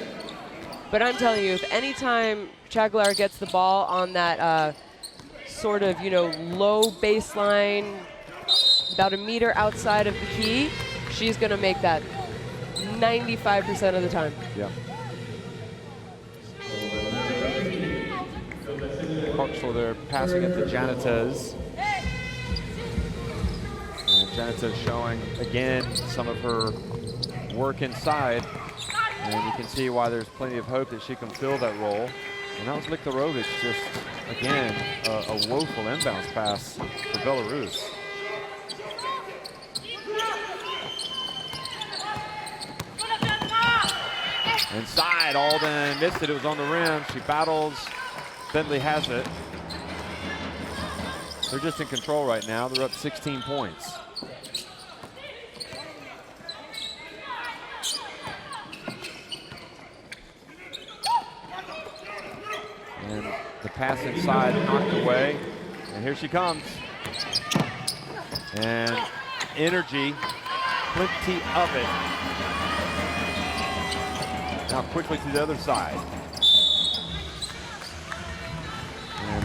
But I'm telling you, if any time Chaglar gets the ball on that sort of, you know, low baseline, about a meter outside of the key, she's going to make that 95% of the time. Yeah. So they're passing it to Janitas. And Janitas showing, again, some of her work inside. And you can see why there's plenty of hope that she can fill that role. And that was Liktarovic, just, again, a woeful inbounds pass for Belarus. Inside, Alden missed it. It was on the rim. She battles. Bentley has it. They're just in control right now. They're up 16 points. And the pass inside knocked away. And here she comes. And energy, plenty of it. Now quickly to the other side. And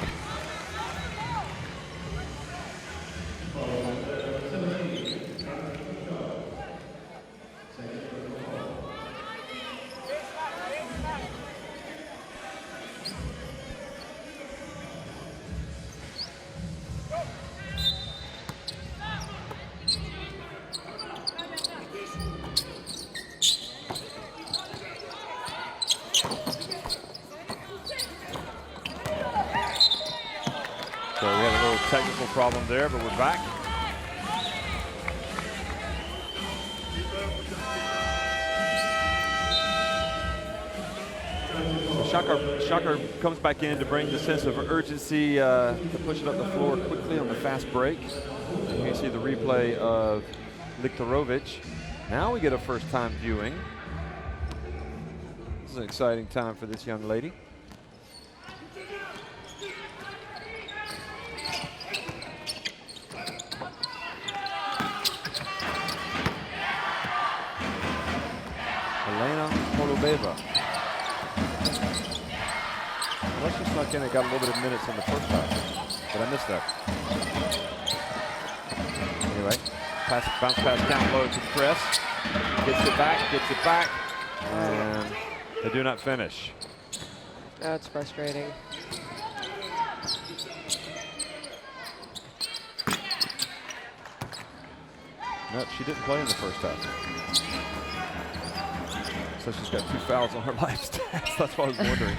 so we had a little technical problem there, but we're back. Shakar comes back in to bring the sense of urgency to push it up the floor quickly on the fast break. And you can see the replay of Liktarovic. Now we get a first-time viewing. This is an exciting time for this young lady. Elena Holubeva. Well, she snuck in and got a little bit of minutes in the first half, but I missed that. Anyway, bounce pass down low to Chris. Gets it back, and they do not finish. That's frustrating. No, she didn't play in the first half. So she's got 2 fouls on her live stats. That's what I was wondering.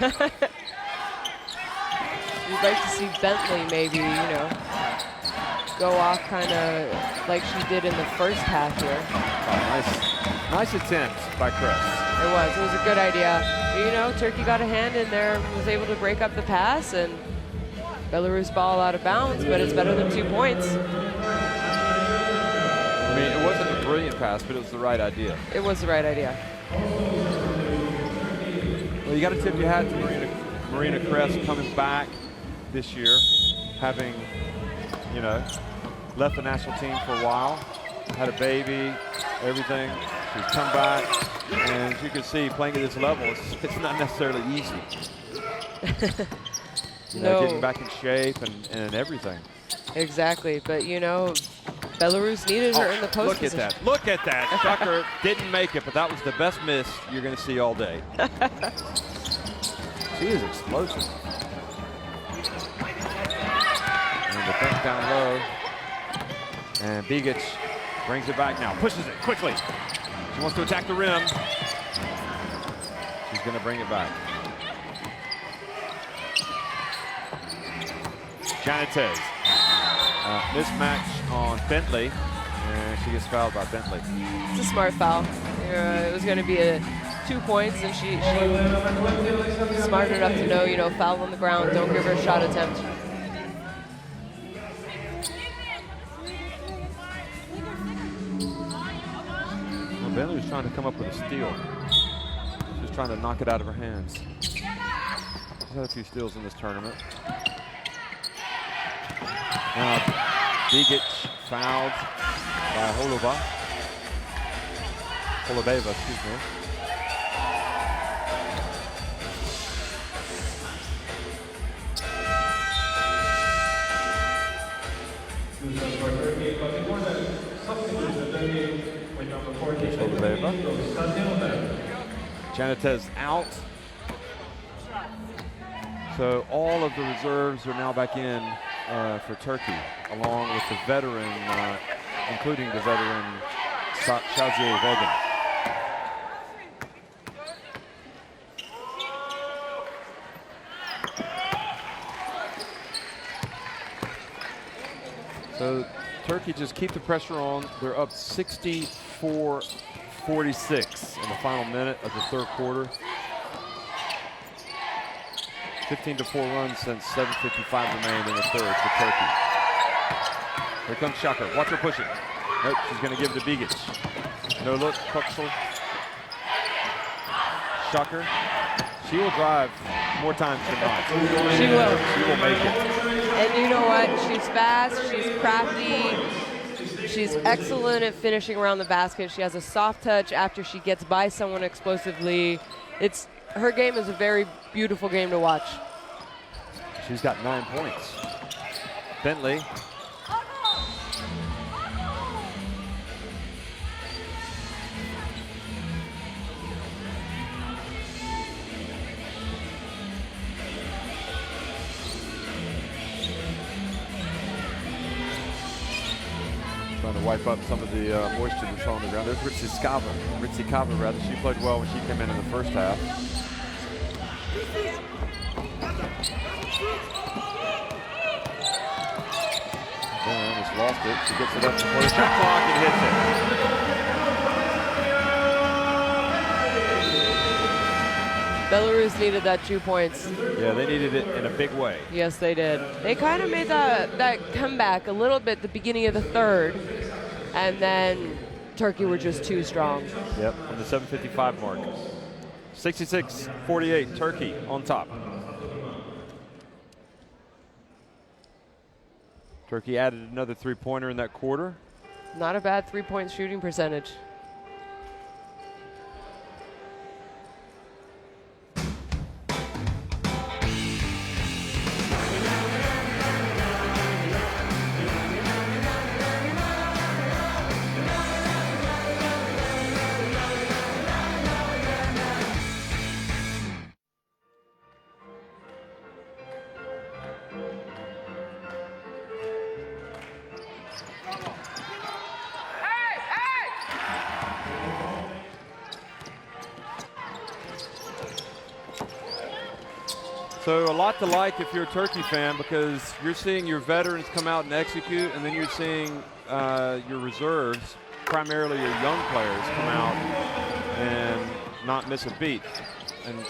You'd like to see Bentley maybe, you know, go off kind of like she did in the first half here. Oh, nice attempt by Chris. It was a good idea. But, you know, Turkey got a hand in there and was able to break up the pass, and Belarus ball out of bounds, but it's better than 2 points. I mean, it wasn't brilliant pass, but it was the right idea. It was the right idea. Well, you got to tip your hat to Marina Kress coming back this year, having, you know, left the national team for a while, had a baby, everything. She's come back, and as you can see, playing at this level, it's not necessarily easy. You know, getting back in shape and everything. Exactly, but you know, Belarus needed her in the post position. Look at that! Look at that! Shucker didn't make it, but that was the best miss you're going to see all day. She is explosive. And the dunk down low, and Begic brings it back now, pushes it quickly. She wants to attack the rim. She's going to bring it back. Janitez. Mismatch on Bentley, and she gets fouled by Bentley. It's a smart foul. It was going to be 2 points, and she smart enough to know, you know, foul on the ground, don't give her a shot attempt. Well, Bentley was trying to come up with a steal. She was trying to knock it out of her hands. She's had a few steals in this tournament. Now, Begic fouled by Holubeva, excuse me. Holubeva. Janitez out. So all of the reserves are now back in for Turkey, along with the veteran, including the veteran Shazier Vogan. So Turkey just keep the pressure on. They're up 64-46 in the final minute of the third quarter. 15-4 run since 7:55 remained in the third for Turkey. Here comes Shucker. Watch her push it. Nope, she's going to give it to Begic. No look, Puxel. Shucker. She will drive more times than not. She will. She will make it. And you know what? She's fast. She's crafty. She's excellent at finishing around the basket. She has a soft touch after she gets by someone explosively. Her game is a very beautiful game to watch. She's got 9 points. Bentley. Trying to wipe up some of the moisture that's on the ground. There's Ritzy Kava, rather. She played well when she came in the first half. Almost lost it. She gets it up before the shot clock and hits it. Belarus needed that 2 points. Yeah, they needed it in a big way. Yes, they did. They kind of made that comeback a little bit at the beginning of the third, and then Turkey were just too strong. Yep, on the 7:55 mark. 66-48, Turkey on top. Turkey added another three-pointer in that quarter. Not a bad three-point shooting percentage. So a lot to like if you're a Turkey fan, because you're seeing your veterans come out and execute, and then you're seeing your reserves, primarily your young players, come out and not miss a beat and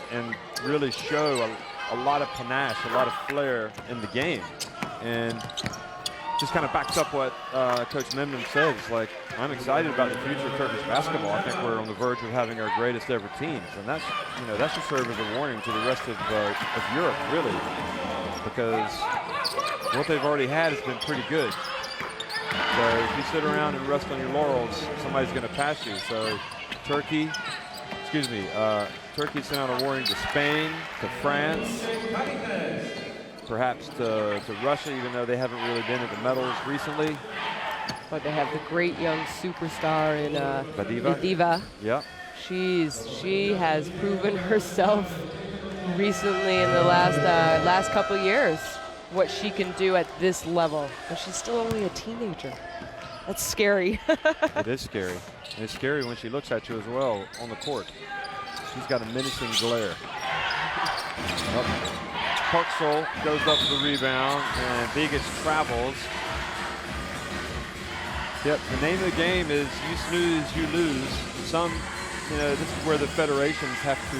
really show a lot of panache, a lot of flair in the game. And just kind of backs up what Coach Memnon said. It's like, I'm excited about the future of Turkish basketball. I think we're on the verge of having our greatest ever teams, and that's, you know, that should serve as a warning to the rest of Europe, really, because what they've already had has been pretty good. So if you sit around and rest on your laurels, somebody's going to pass you. So Turkey sent out a warning to Spain, to France, perhaps to Russia, even though they haven't really been at the medals recently. But they have the great young superstar in Badiva. Yeah. She has proven herself recently in the last couple years what she can do at this level. But she's still only a teenager. That's scary. It is scary. And it's scary when she looks at you as well on the court. She's got a menacing glare. Park Sol goes up for the rebound, and Begic travels. Yep, the name of the game is you snooze, you lose. This is where the federations have to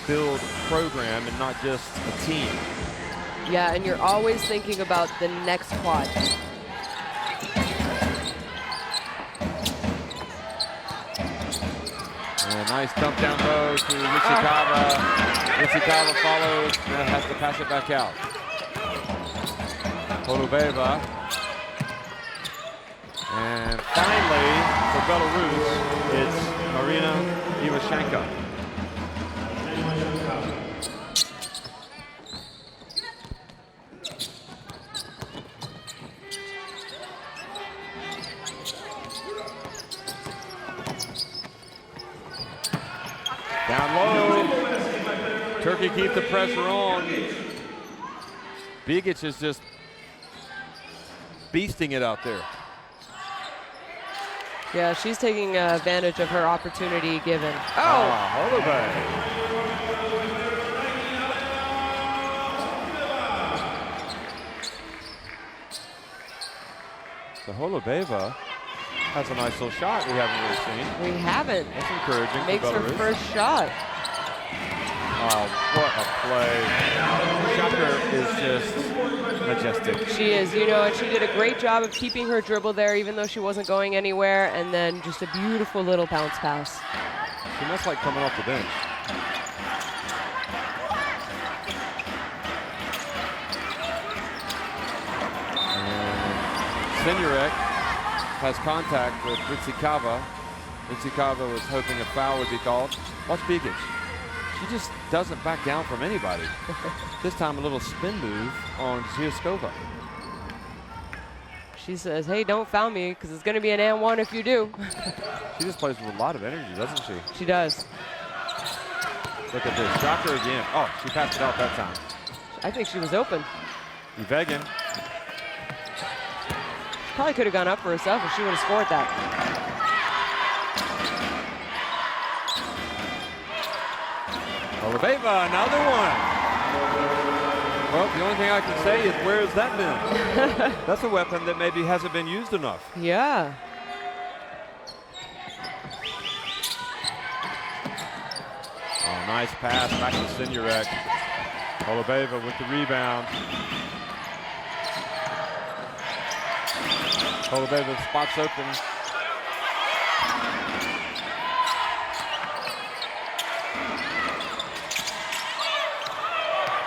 build a program and not just a team. Yeah, and you're always thinking about the next quad. And a nice dump down low to Ritsikava. Ritsikava follows and has to pass it back out. Holubeva. And finally, for Belarus, it's Marina Ivashenko. Down low. Turkey keep the pressure on. Begic is just beasting it out there. Yeah, she's taking advantage of her opportunity given. Holubeva. So Holubeva has a nice little shot we haven't really seen. We haven't. That's encouraging. Makes for her Belarus. first shot. Oh, what a play. Shaka is just majestic. She is, and she did a great job of keeping her dribble there even though she wasn't going anywhere, and then just a beautiful little bounce pass. She must like coming off the bench. And Senurek has contact with Ritsikava. Ritsikava was hoping a foul would be called. Watch Begic. She just doesn't back down from anybody. This time a little spin move on Zhiaskova. She says, hey, don't foul me because it's going to be an and one if you do. She just plays with a lot of energy, doesn't she? She does. Look at this. Dropped her again. Oh, she passed it out that time. I think she was open. Ivegin. She probably could have gone up for herself if she would have scored that. Holubeva, another one. Well, the only thing I can say is, where has that been? That's a weapon that maybe hasn't been used enough. Yeah. Oh, nice pass back to Senurek. Holubeva with the rebound. Holubeva spots open.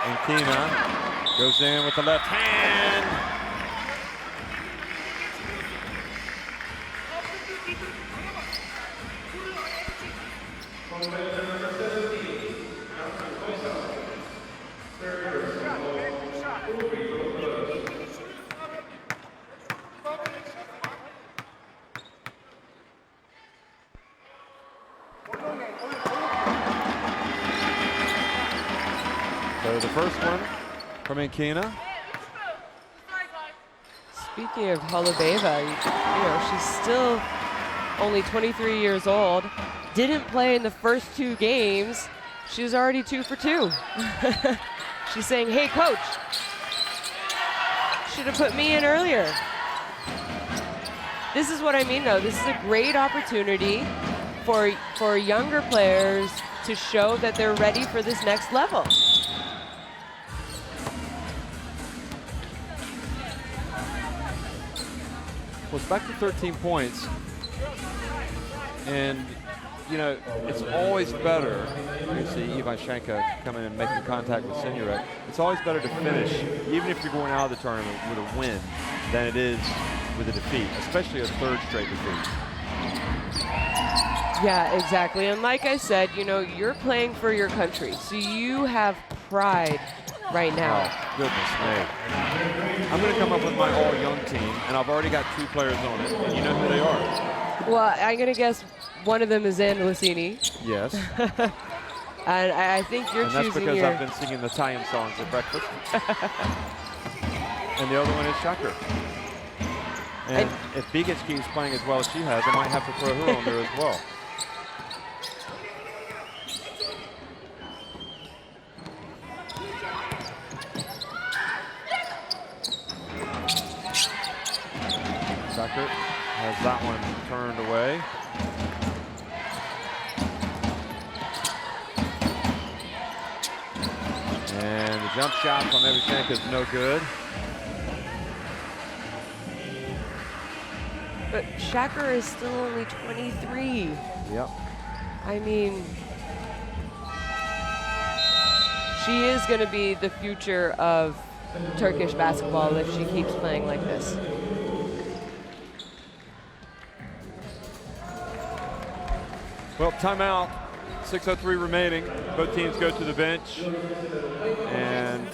And Kina goes in with the left hand. So the first one from Inkina. Speaking of Holubeva, she's still only 23 years old. Didn't play in the first two games. She was already 2 for 2. She's saying, hey, coach, should have put me in earlier. This is what I mean, though. This is a great opportunity for younger players to show that they're ready for this next level. Well, it's back to 13 points. And, you know, it's always better. You see Ivanchenko coming and making contact with Senurek. It's always better to finish, even if you're going out of the tournament with a win, than it is with a defeat, especially a third straight defeat. Yeah, exactly. And like I said, you know, you're playing for your country, so you have pride right now. Oh, goodness me. I'm going to come up with my all-young team, and I've already got 2 players on it, and you know who they are. Well, I'm going to guess one of them is Xander Lucini. Yes. And I think you're choosing And that's because your... I've been singing the Italian songs at breakfast. And the other one is Shaka. And if Bigic keeps playing as well as she has, I might have to throw her on there as well. Shaka has that one turned away. And the jump shot from Ivanchenko is no good. But Shaker is still only 23. Yep. I mean, she is going to be the future of Turkish basketball if she keeps playing like this. Well, timeout. 6:03 remaining. Both teams go to the bench. And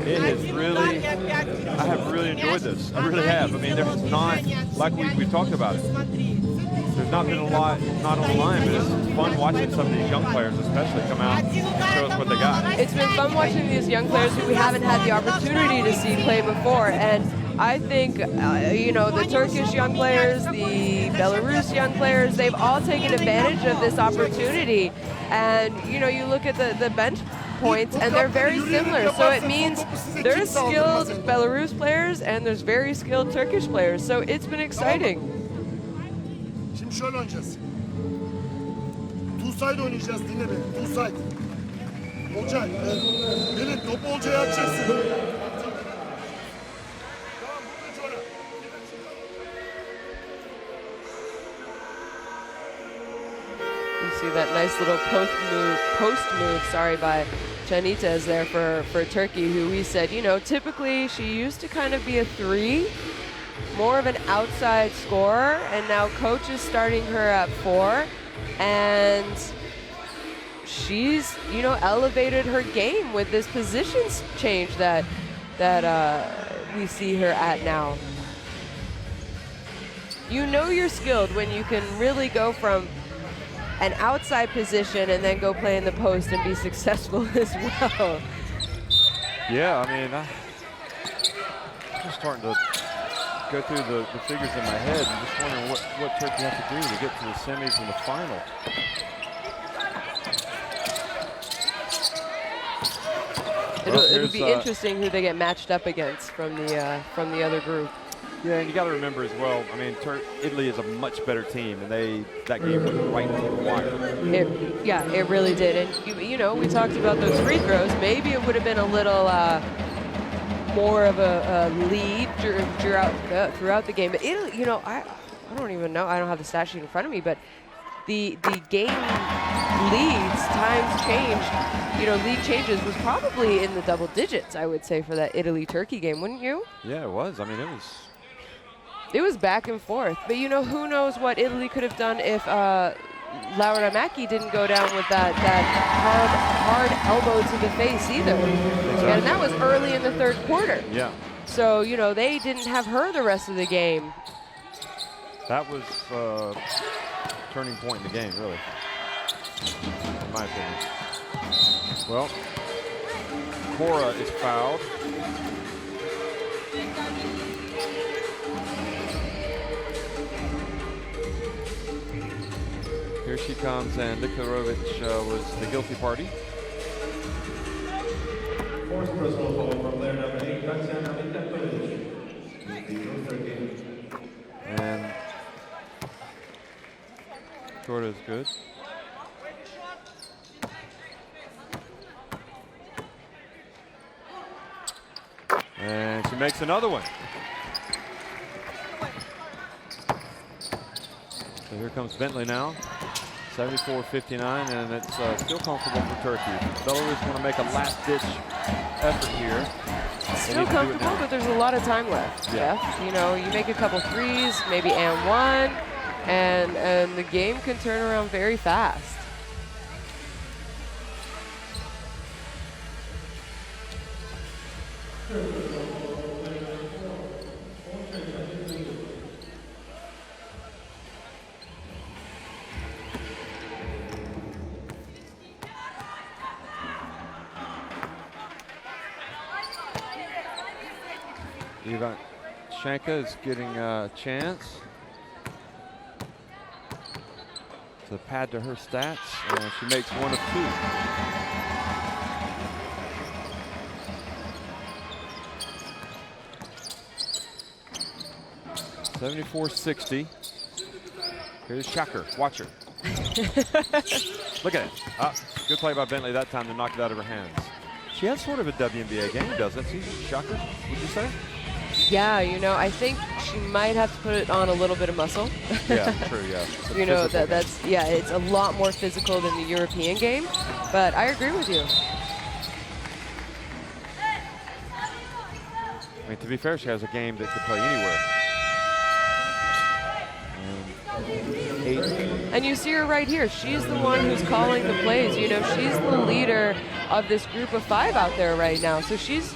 it is really, I have really enjoyed this. I really have. I mean, there's not, like we've talked about it, there's not been a lot, not on the line, but it's fun watching some of these young players especially come out and show us what they got. It's been fun watching these young players who we haven't had the opportunity to see play before. And I think, you know, the Turkish young players, the Belarus young players, they've all taken advantage of this opportunity. And, you know, you look at the bench points, and they're very similar. So it means there's skilled Belarus players, and there's very skilled Turkish players. So it's been exciting. Şimdi şöyle oynayacağız. Two side oynayacağız, dinle beni. Two side. Olcay, Melih topu Olcay'a atacaksın. You see that nice little post move, sorry, by Chanitez there for Turkey, who we said, you know, typically she used to kind of be a 3, more of an outside scorer, and now coach is starting her at 4, and she's, you know, elevated her game with this positions change that we see her at now. You know you're skilled when you can really go from an outside position and then go play in the post and be successful as well. Yeah, I mean, I'm just starting to go through the figures in my head and just wondering what Turkey has to do to get to the semis and the final. It'll be interesting who they get matched up against from the other group. Yeah, and you got to remember as well, I mean, Italy is a much better team, and that game went right to the wire. It really did. And, you know, we talked about those free throws. Maybe it would have been a little more of a lead throughout the game. But Italy, you know, I don't even know. I don't have the stat sheet in front of me, but the game leads, times changed, you know, lead changes was probably in the double digits, I would say, for that Italy-Turkey game, wouldn't you? Yeah, it was. I mean, it was back and forth. But, you know, who knows what Italy could have done if Laura Macchi didn't go down with that hard elbow to the face either. Exactly. And that was early in the third quarter. Yeah. So, you know, they didn't have her the rest of the game. That was a turning point in the game, really, in my opinion. Well, Cora is fouled. Here she comes, and Nikolovic was the guilty party. Fourth personal foul from player number 8, Tatiana Mitakovic. And Cora is good. And she makes another one. So here comes Bentley now. 74-59, and it's still comfortable for Turkey. Belarus want to make a last-ditch effort here. Still comfortable, but there's a lot of time left. Yeah. You know, you make a couple threes, maybe and one, and the game can turn around very fast. Ivan Shanka is getting a chance to pad to her stats, and she makes 1 of 2. 74-60. Here's Shaker. Watch her. Look at it. Good play by Bentley that time to knock it out of her hands. She has sort of a WNBA game, doesn't she, Shaker, would you say? Yeah, you know, I think she might have to put it on a little bit of muscle. Yeah, true, yeah. You know, that's, yeah, it's a lot more physical than the European game, but I agree with you. I mean, to be fair, she has a game that could play anywhere. And you see her right here. She's the one who's calling the plays. You know, she's the leader of this group of 5 out there right now. So she's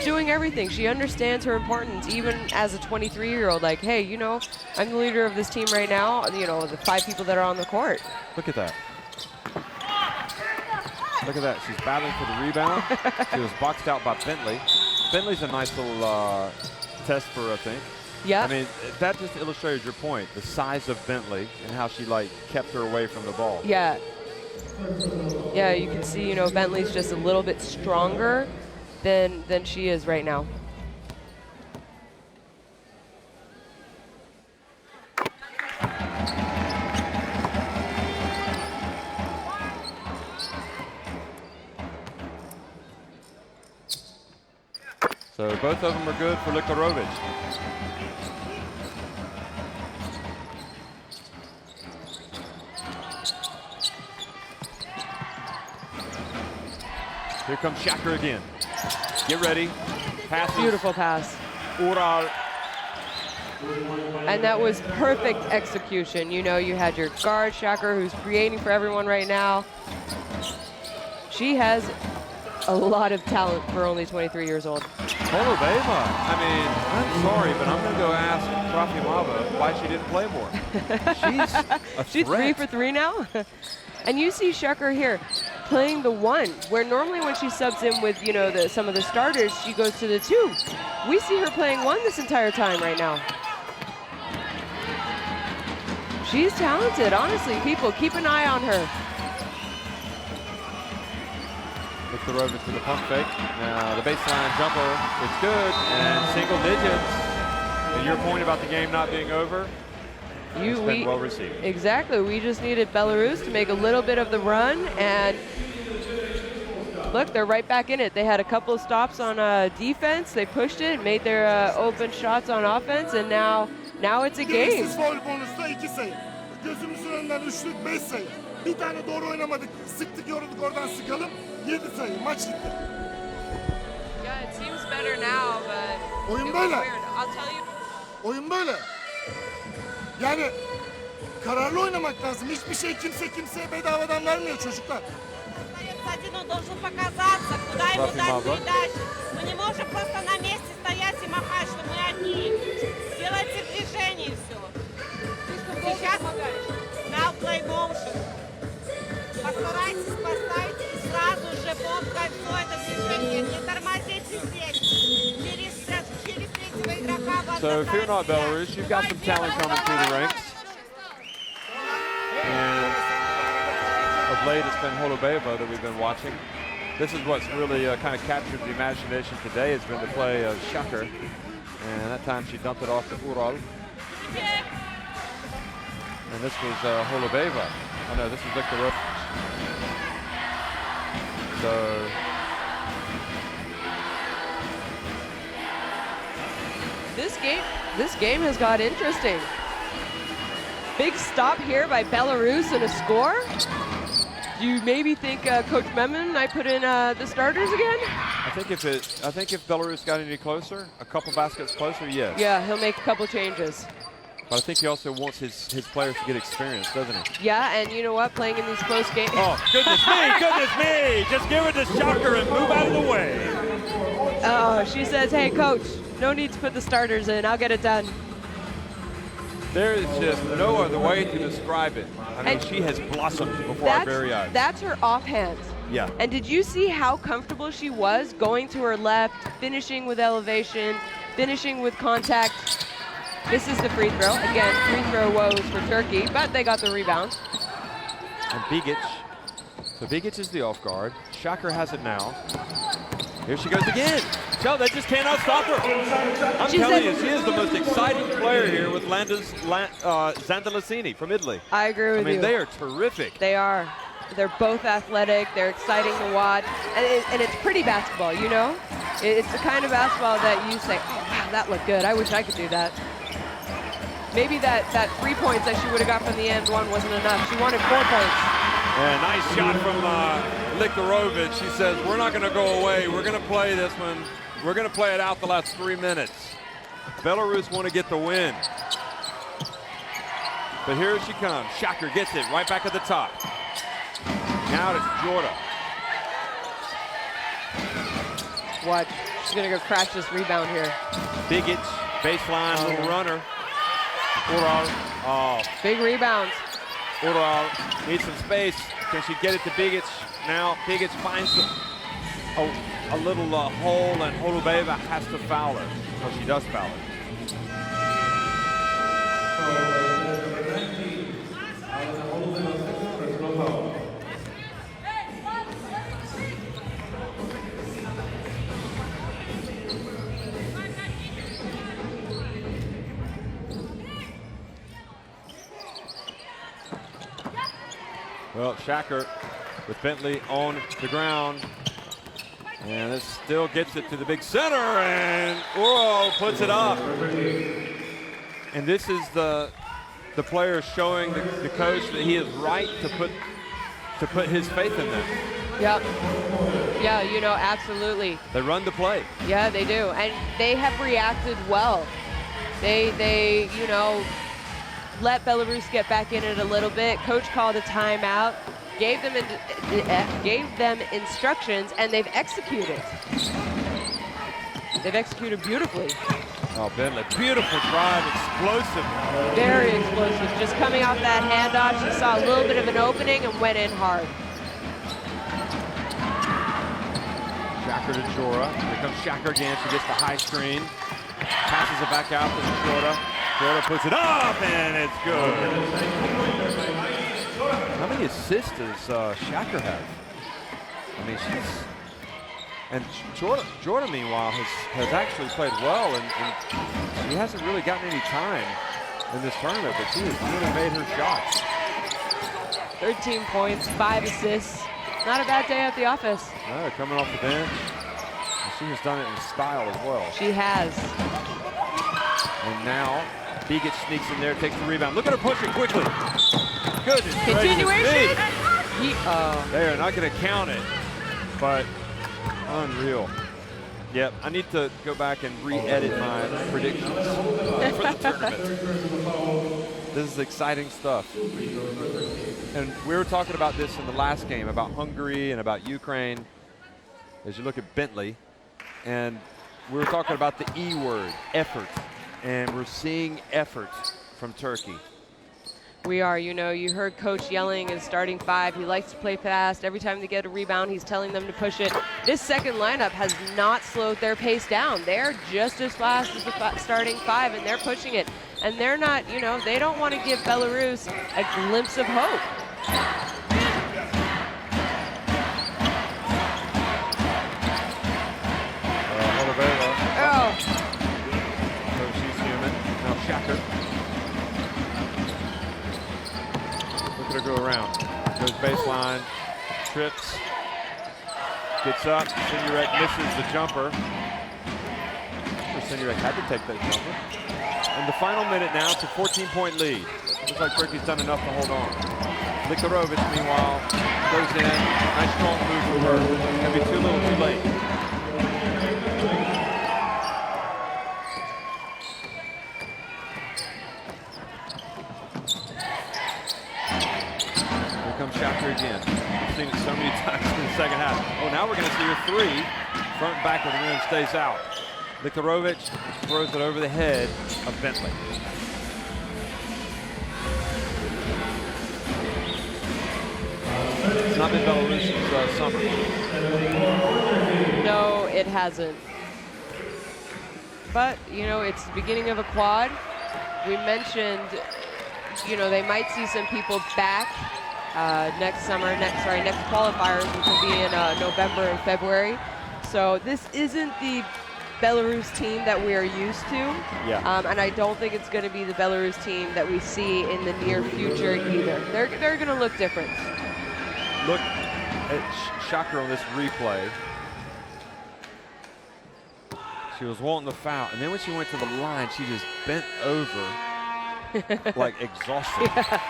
doing everything. She understands her importance, even as a 23-year-old. Like, hey, you know, I'm the leader of this team right now. You know, the 5 people that are on the court. Look at that. Look at that. She's battling for the rebound. She was boxed out by Bentley. Bentley's a nice little test for her, I think. Yeah. I mean, that just illustrated your point, the size of Bentley and how she, like, kept her away from the ball. Yeah. Yeah, you can see, you know, Bentley's just a little bit stronger than she is right now. So both of them are good for Likarovic. Here comes Shaker again. Get ready. Passes. Beautiful pass. Ural. And that was perfect execution. You know, you had your guard, Shaker, who's creating for everyone right now. She has a lot of talent for only 23 years old. Holobeva. I mean, I'm sorry, but I'm going to go ask Trofimova why she didn't play more. She's a She's threat. 3 for 3 now. And you see Shaker here playing the 1, where normally when she subs in with, you know, some of the starters, she goes to the 2. We see her playing 1 this entire time right now. She's talented, honestly. People, keep an eye on her. Look the rover to the pump fake. Now the baseline jumper, it's good, and single digits. And your point about the game not being over, it's been well received. Exactly. We just needed Belarus to make a little bit of the run, and look, they're right back in it. They had a couple of stops on defense. They pushed it, made their open shots on offense, and now it's a game. Gereksiz faul bonusla 2 sayı. Gözümüzün önünden üçlük 5 sayı. Bir tane doğru oynamadık. Sıktık yorulduk oradan sıkalım. 7 sayı. Maç gitti. Yeah, it seems better now, but Oyun it was böyle. weird. I'll tell you. Oyun böyle. Yani kararlı oynamak lazım. Hiçbir şey kimseye bedavadan vermiyor çocuklar. Один он должен показаться, куда ему дать передачи. Мы не можем просто на месте стоять и махать, что мы одни. Делайте движение и все. Сейчас now play motion. Постарайтесь поставить сразу же под кольцо это движение. Не тормозите здесь. Через третьего игрока вас So fear not, Belarus. You've got some talent coming through the ranks. And of late, it's been Holobeva that we've been watching. This is what's really kind of captured the imagination today. Has been the play of Shaker, and that time she dumped it off to Ural. And this was Holobeva. Oh no, this was Likarovic. So This game has got interesting. Big stop here by Belarus and a score. Do you maybe think Coach Memon might put in the starters again? I think if Belarus got any closer, a couple baskets closer, yes. Yeah, he'll make a couple changes. But I think he also wants his players to get experience, doesn't he? Yeah, and you know what? Playing in these close games. Oh, goodness me! Just give it to Shocker and move out of the way. Oh, she says, hey, Coach, no need to put the starters in. I'll get it done. There is just no other way to describe it. I mean, she has blossomed before our very eyes. That's her offhand. Yeah. And did you see how comfortable she was going to her left, finishing with elevation, finishing with contact? This is the free throw. Again, free throw woes for Turkey, but they got the rebound. And Begic. So Begic is the off guard. Shocker has it now. Here she goes again. So they just cannot stop her. I'm telling you, she is the most exciting player here with Zandalasini from Italy. I agree with you. I mean, they are terrific. They are. They're both athletic. They're exciting to watch. And it's pretty basketball, you know? It's the kind of basketball that you say, oh, wow, that looked good. I wish I could do that. Maybe that 3 points that she would have got from the end one wasn't enough. She wanted 4 points. Yeah, nice shot from Liktarovic. She says, we're not going to go away. We're going to play this one. We're going to play it out the last 3 minutes. Belarus want to get the win. But here she comes. Shocker gets it right back at the top. Now it's Jorda. Watch. She's going to go crash this rebound here. Bigic, baseline, little runner. Ural. Oh. Big rebounds. Ural needs some space. Can she get it to Bigic? Now Bigic finds a little hole, and Holubeva has to foul her. Well, she does foul her. Well, Shacker with Bentley on the ground. And this still gets it to the big center, and puts it up. And this is the player showing the coach that he is right to put his faith in them. Yep. Yeah, you know, absolutely. They run the play. Yeah, they do. And they have reacted well. They you know, let Belarus get back in it a little bit. Coach called a timeout, gave them instructions, and they've executed. They've executed beautifully. Oh, Bentley, beautiful drive, explosive. Very explosive. Just coming off that handoff, she saw a little bit of an opening and went in hard. Shacker to Jorda. Here comes Shacker again. She gets the high screen. Passes it back out to Jorda. Jorda puts it up, and it's good. How many assists does Shacker have? I mean, she's... And Jorda, meanwhile, has actually played well, and she hasn't really gotten any time in this tournament, but she has really made her shots. 13 points, 5 assists. Not a bad day at the office. No, coming off the bench. And she has done it in style as well. She has. And now, Begic sneaks in there, takes the rebound. Look at her pushing quickly. Goodness Continuation. They are not going to count it, but unreal. Yep, I need to go back and re-edit my predictions for the tournament. This is exciting stuff. And we were talking about this in the last game, about Hungary and about Ukraine, as you look at Bentley. And we were talking about the E word, effort. And we're seeing effort from Turkey. We are, you know, you heard Coach yelling his starting 5. He likes to play fast. Every time they get a rebound, he's telling them to push it. This second lineup has not slowed their pace down. They're just as fast as the starting 5, and they're pushing it. And they're not, you know, they don't want to give Belarus a glimpse of hope. Oh. So she's human. Now Shacker. Look at her go around. Goes baseline, trips, gets up. Senurek misses the jumper. Senurek had to take that jumper. And the final minute now, it's a 14-point lead. Looks like Turkey's done enough to hold on. Likarovic, meanwhile, goes in. Nice strong move from her. Gonna be too little, too late. Here comes Shacker again. We've seen it so many times in the second half. Oh, now we're gonna see her three. Front and back with the rim stays out. Likarovic throws it over the head of Bentley. It's not been Belarus's summer. No, it hasn't. But, you know, it's the beginning of a quad. We mentioned, you know, they might see some people back next qualifiers, which will be in November and February. So this isn't the Belarus team that we are used to. Yeah. And I don't think it's going to be the Belarus team that we see in the near future either. They're going to look different. Look at Shacker on this replay. She was wanting the foul, and then when she went to the line, she just bent over like exhausted. Yeah.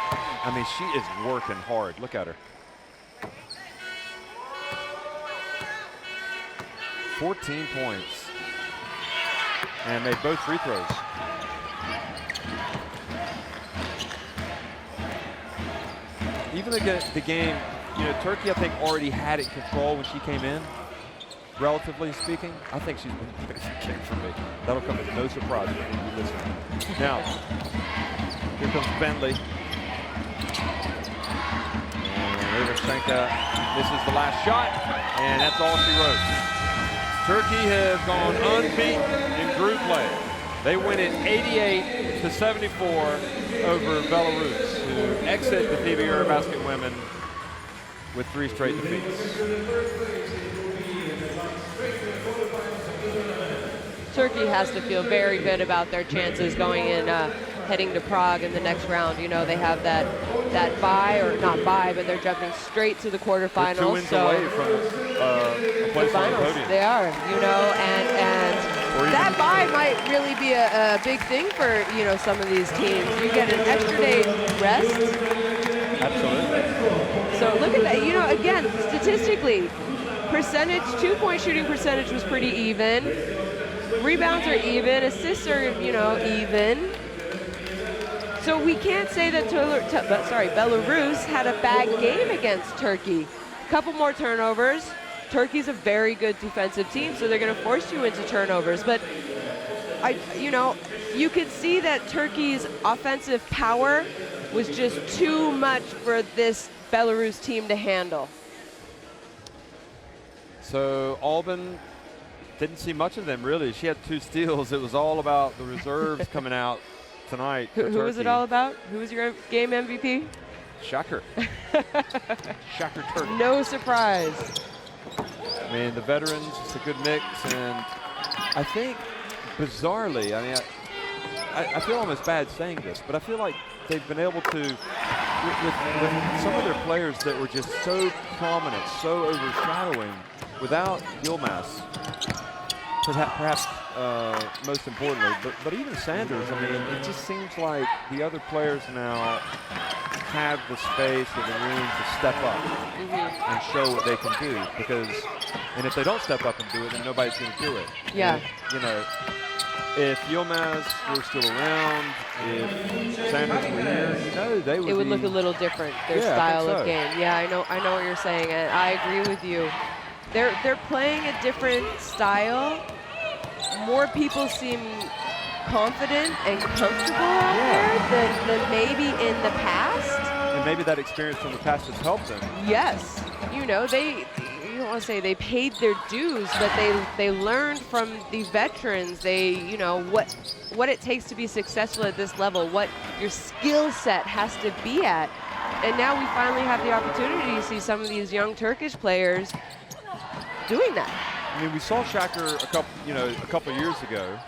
I mean, she is working hard. Look at her. 14 points. And made both free throws. Even the game, you know, Turkey, I think, already had it controlled when she came in, relatively speaking. I think she's been a kick for me. That'll come as no surprise for you listening. Now, here comes Bentley. And Iversenka misses the last shot, and that's all she wrote. Turkey have gone unbeaten in group play. They win it 88-74 over Belarus, who exit the FIBA EuroBasket Women with 3 straight defeats. Turkey has to feel very good about their chances going in, heading to Prague in the next round. You know, they have that bye, or not bye, but they're jumping straight to the quarterfinals. They're 2 wins away from a place on the podium. They are, you know, and that bye might really be a big thing for, you know, some of these teams. You get an extra day rest. Absolutely. So look at that. You know, again, statistically, percentage, 2-point shooting percentage was pretty even. Rebounds are even. Assists are, you know, even. So we can't say that Belarus had a bad game against Turkey. A couple more turnovers. Turkey's a very good defensive team, so they're going to force you into turnovers. But you know, you could see that Turkey's offensive power was just too much for this Belarus team to handle. So Albin didn't see much of them, really. She had 2 steals. It was all about the reserves coming out tonight. Who was it all about? Who was your game MVP? Shacker. Shacker Turkey. No surprise. I mean, the veterans, it's a good mix, and I think, bizarrely, I mean, I feel almost bad saying this, but I feel like they've been able to, with some of their players that were just so prominent, so overshadowing, without Yilmaz, perhaps most importantly, but even Sanders, I mean, it just seems like the other players now have the space or the room to step up and show what they can do, and if they don't step up and do it, then nobody's going to do it. Yeah. And, you know, if Yilmaz were still around, if Sanders were here, you know, it would look a little different, their style of game. Yeah, I know what you're saying, and I agree with you. They're playing a different style. More people seem confident and comfortable out there than maybe in the past. And maybe that experience from the past has helped them. Yes. You know, you don't want to say they paid their dues, but they learned from the veterans. They, you know, what it takes to be successful at this level, what your skill set has to be at. And now we finally have the opportunity to see some of these young Turkish players doing that. I mean, we saw Shacker a couple years ago.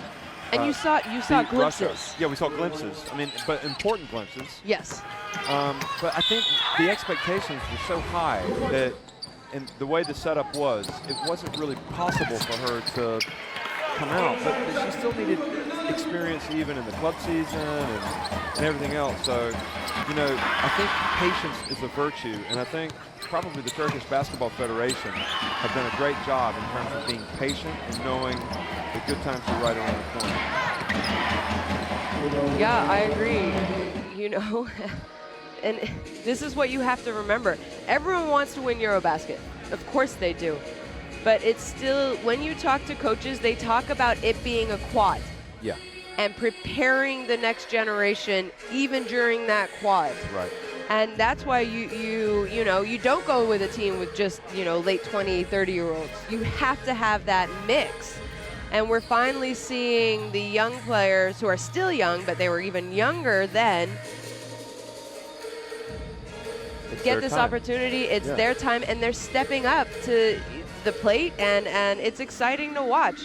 And you saw glimpses. Russia. Yeah, we saw glimpses. I mean, but important glimpses. Yes. But I think the expectations were so high that, and the way the setup was, it wasn't really possible for her to come out. But she still needed experience even in the club season and everything else. So, you know, I think patience is a virtue, and I think probably the Turkish Basketball Federation have done a great job in terms of being patient and knowing the good times are right around the corner. Yeah, I agree. You know, and this is what you have to remember. Everyone wants to win EuroBasket. Of course they do. But it's still, when you talk to coaches, they talk about it being a quad. Yeah. And preparing the next generation even during that quad. Right. And that's why you know, you don't go with a team with just, you know, late 20, 30-year-olds. You have to have that mix. And we're finally seeing the young players who are still young, but they were even younger then, get this opportunity. It's their time, and they're stepping up to the plate, and it's exciting to watch.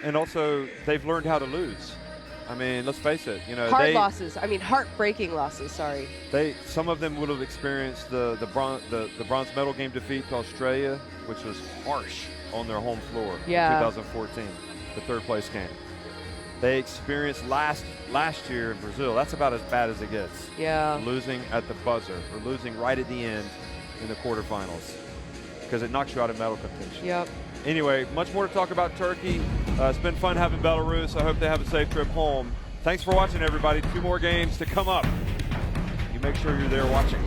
And also, they've learned how to lose. I mean, let's face it. You know, hard losses. I mean, heartbreaking losses. Sorry. Some of them would have experienced the bronze medal game defeat to Australia, which was harsh on their home floor in 2014, the third place game. They experienced last year in Brazil. That's about as bad as it gets. Yeah. Losing at the buzzer or losing right at the end in the quarterfinals, because it knocks you out of medal contention. Yep. Anyway, much more to talk about Turkey. It's been fun having Belarus. I hope they have a safe trip home. Thanks for watching, everybody. 2 more games to come up. You make sure you're there watching.